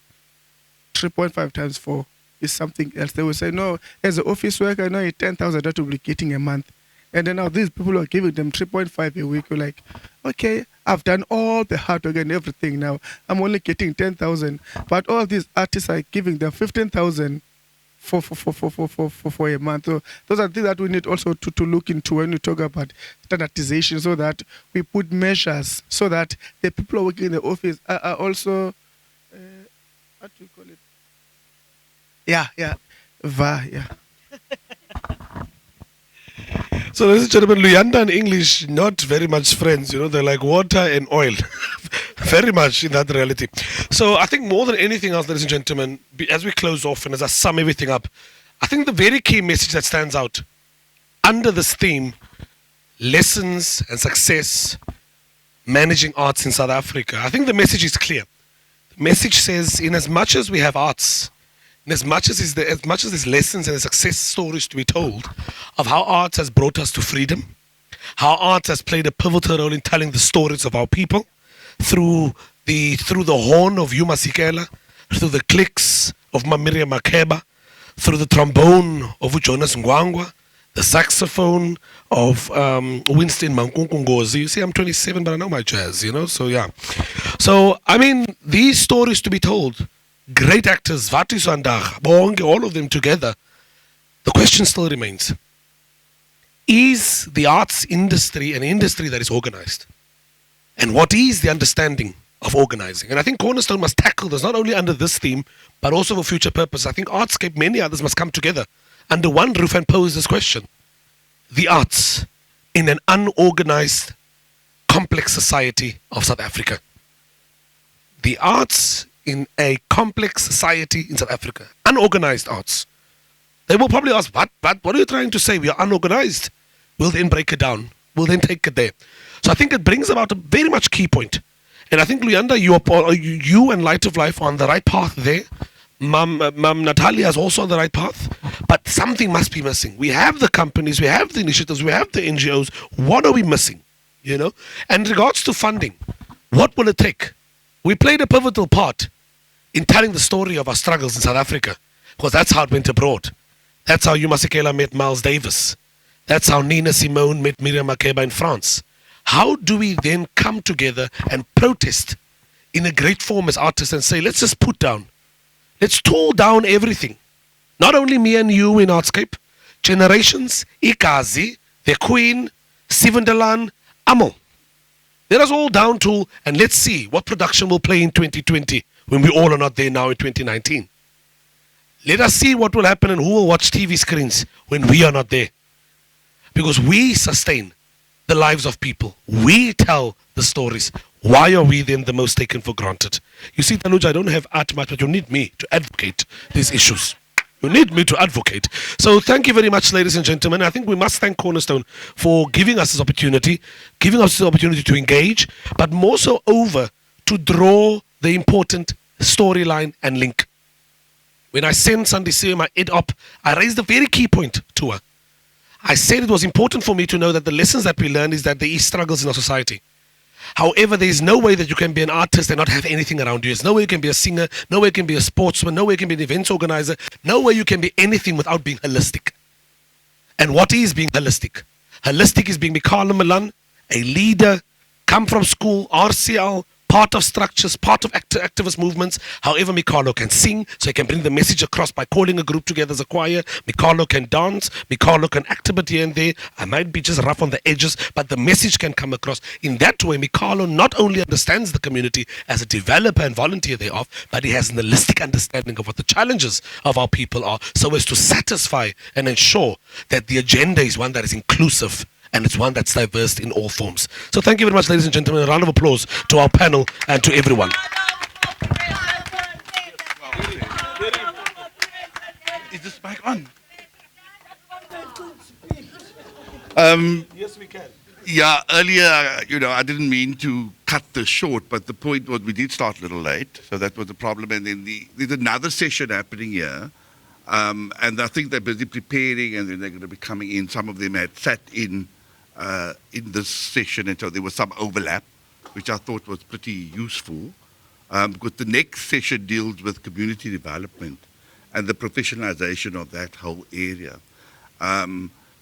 3.5 times 4 is something else. They will say, no, as an office worker, no, 10,000 that will be getting a month. And then now these people are giving them 3.5 a week. You're like, okay, I've done all the hard work and everything now. I'm only getting 10,000. But all these artists are giving them 15,000 for a month. So those are things that we need also to look into when we talk about standardization, so that we put measures so that the people working in the office are also, what do you call it? Yeah. So, ladies and gentlemen, Luyanda and English, not very much friends. You know, they're like water and oil. Very much in that reality. So, I think more than anything else, ladies and gentlemen, as we close off and as I sum everything up, I think the very key message that stands out under this theme, lessons and success, managing arts in South Africa, I think the message is clear. The message says, in as much as we have arts, in as much as there's lessons and success stories to be told of how arts has brought us to freedom, how arts has played a pivotal role in telling the stories of our people through the horn of Hugh Masekela, through the clicks of Miriam Makeba, through the trombone of Jonas Ngwangwa, the saxophone of Winston Mankunkungozi. You see, I'm 27, but I know my jazz, you know, so yeah. So, I mean, these stories to be told, great actors, Vatu Swandag, Bonge, all of them together, the question still remains. Is the arts industry an industry that is organized? And what is the understanding of organizing? And I think Cornerstone must tackle this, not only under this theme, but also for future purpose. I think Artscape, many others must come together under one roof and pose this question. The arts in an unorganized, complex society of South Africa. The arts in a complex society in South Africa. Unorganized arts. They will probably ask, what are you trying to say? We are unorganized. We'll then break it down. We'll then take it there. So I think it brings about a very much key point. And I think, Luyanda, you and Light of Life are on the right path there. Mum Natalia is also on the right path. But something must be missing. We have the companies, we have the initiatives, we have the NGOs. What are we missing? You know? And in regards to funding, what will it take? We played a pivotal part in telling the story of our struggles in South Africa, because that's how it went abroad. That's how Hugh Masekela met Miles Davis. That's how Nina Simone met Miriam Makeba in France. How do we then come together and protest in a great form as artists and say, let's just put down, let's tool down everything. Not only me and you in Artscape, generations, Ikazi, the Queen, Steven Delan, Amo. Let us all down tool and let's see what production will play in 2020 when we all are not there now in 2019. Let us see what will happen and who will watch TV screens when we are not there. Because we sustain the lives of people. We tell the stories. Why are we then the most taken for granted? You see, Tanuja, I don't have art much, but you need me to advocate these issues. You need me to advocate. So thank you very much, ladies and gentlemen. I think we must thank Cornerstone for giving us this opportunity, to engage, but more so over to draw the important storyline and link. When I sent Sandisiwe my ed-op, I raised a very key point to her. I said it was important for me to know that the lessons that we learn is that there is struggles in our society. However, there is no way that you can be an artist and not have anything around you. There's no way you can be a singer, no way you can be a sportsman, no way you can be an events organizer, no way you can be anything without being holistic. And what is being holistic? Holistic is being Mikalo Milan, a leader, come from school, RCL, part of structures, part of activist movements. However, Mikalo can sing, so he can bring the message across by calling a group together as a choir. Mikalo can dance, Mikalo can act a bit here and there. I might be just rough on the edges, but the message can come across. In that way, Mikalo not only understands the community as a developer and volunteer thereof, but he has an holistic understanding of what the challenges of our people are, so as to satisfy and ensure that the agenda is one that is inclusive and it's one that's diverse in all forms. So thank you very much, ladies and gentlemen. A round of applause to our panel and to everyone. Is this mic on? Yes, we can. Yeah, earlier, I didn't mean to cut this short, but the point was we did start a little late, so that was the problem. And then there's another session happening here, and I think they're busy preparing, and then they're going to be coming in. Some of them had sat in this session, and so there was some overlap, which I thought was pretty useful, because the next session deals with community development and the professionalization of that whole area.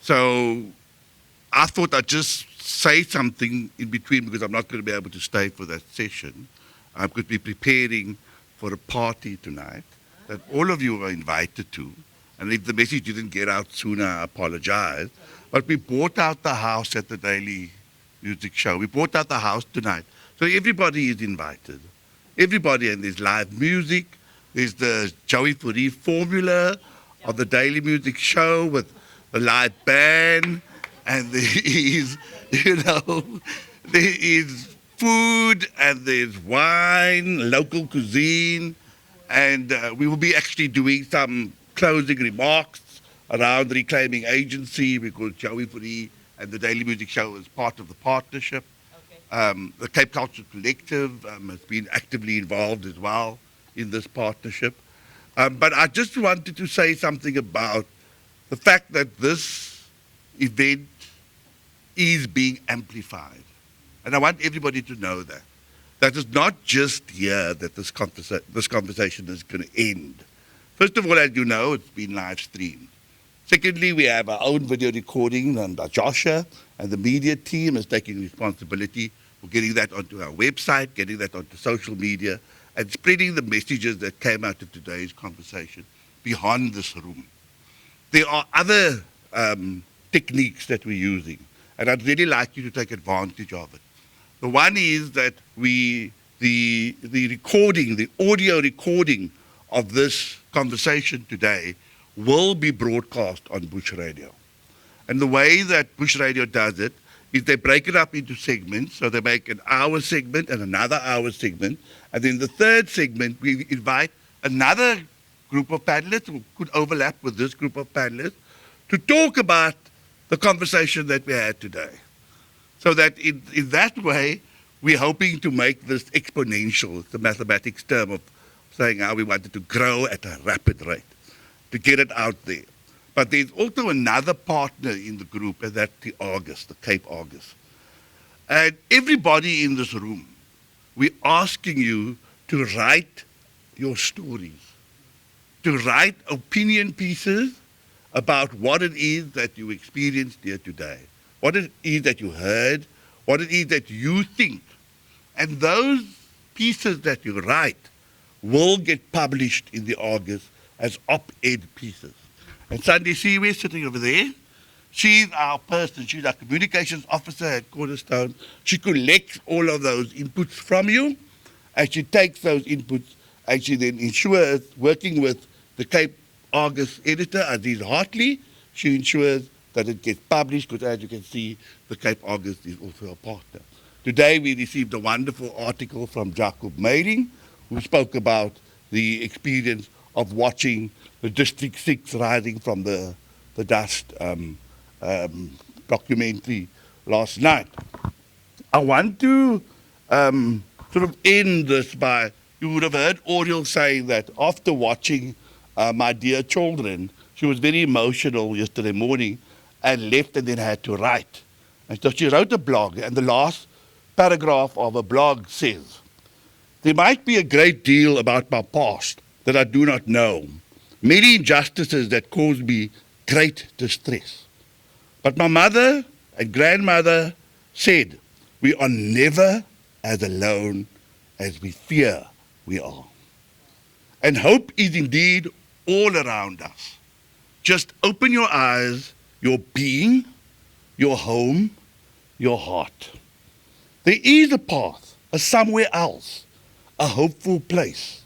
So I thought I'd just say something in between, because I'm not going to be able to stay for that session. I'm going to be preparing for a party tonight that all of you are invited to. And if the message didn't get out sooner, I apologize. But we bought out the house at the Daily Music Show. We bought out the house tonight. So everybody is invited. Everybody, and there's live music. There's the Joey Fourie formula of the Daily Music Show with the live band. And there is, there is food and there's wine, local cuisine. And we will be actually doing some closing remarks around Reclaiming Agency, because Joey Fourie and the Daily Music Show is part of the partnership. Okay. The Cape Culture Collective has been actively involved as well in this partnership. But I just wanted to say something about the fact that this event is being amplified. And I want everybody to know that. That it's not just here that this conversation is going to end. First of all, as you know, it's been live streamed. Secondly, we have our own video recording done by Joshua, and the media team is taking responsibility for getting that onto our website, getting that onto social media, and spreading the messages that came out of today's conversation beyond this room. There are other techniques that we're using, and I'd really like you to take advantage of it. The one is that the recording, the audio recording of this conversation today will be broadcast on Bush Radio. And the way that Bush Radio does it is they break it up into segments. So they make an hour segment and another hour segment. And then the third segment, we invite another group of panelists who could overlap with this group of panelists to talk about the conversation that we had today. So that in that way, we're hoping to make this exponential. It's a mathematics term of saying how we wanted to grow at a rapid rate, to get it out there. But there's also another partner in the group, and that's the Argus, the Cape Argus. And everybody in this room, we're asking you to write your stories, to write opinion pieces about what it is that you experienced here today, what it is that you heard, what it is that you think. And those pieces that you write will get published in the Argus as op-ed pieces. And Sandisiwe sitting over there, she's our person, she's our communications officer at Cornerstone. She collects all of those inputs from you, and she takes those inputs and she then ensures, working with the Cape Argus editor, Aziz Hartley. She ensures that it gets published because, as you can see, the Cape Argus is also a partner. Today we received a wonderful article from Jacob Meiring, who spoke about the experience of watching the District 6 rising from the dust documentary last night. I want to sort of end this by, you would have heard Oriel saying that after watching My Dear Children, she was very emotional yesterday morning and left and then had to write. And so she wrote a blog, and the last paragraph of a blog says, "There might be a great deal about my past that I do not know, many injustices that caused me great distress. But my mother and grandmother said, we are never as alone as we fear we are. And hope is indeed all around us. Just open your eyes, your being, your home, your heart. There is a path, a somewhere else, a hopeful place.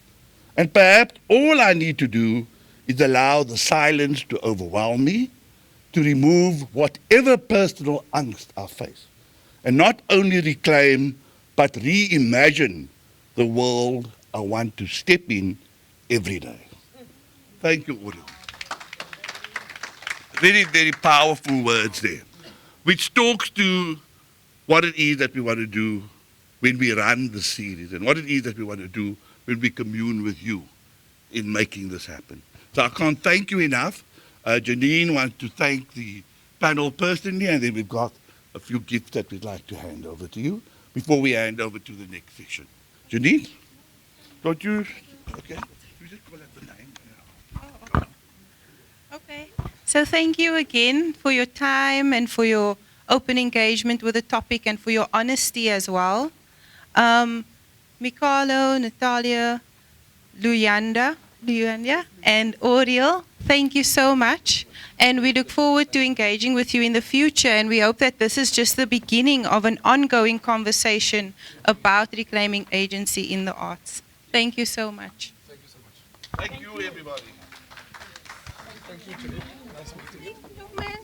And perhaps all I need to do is allow the silence to overwhelm me, to remove whatever personal angst I face, and not only reclaim, but reimagine the world I want to step in every day." Thank you, Oriel. Very, very powerful words there, which talks to what it is that we want to do when we run the series and what it is that we want to do when we commune with you in making this happen. So I can't thank you enough. Janine wants to thank the panel personally, and then we've got a few gifts that we'd like to hand over to you before we hand over to the next session. Janine, don't you? Okay. You just call out the name. Okay. So thank you again for your time and for your open engagement with the topic and for your honesty as well. Mikalo, Natalia, Luyanda, and Oriel, thank you so much. And we look forward to engaging with you in the future. And we hope that this is just the beginning of an ongoing conversation about reclaiming agency in the arts. Thank you so much. Thank you so much. Thank you, everybody. Thank you, Nice meeting you. Man.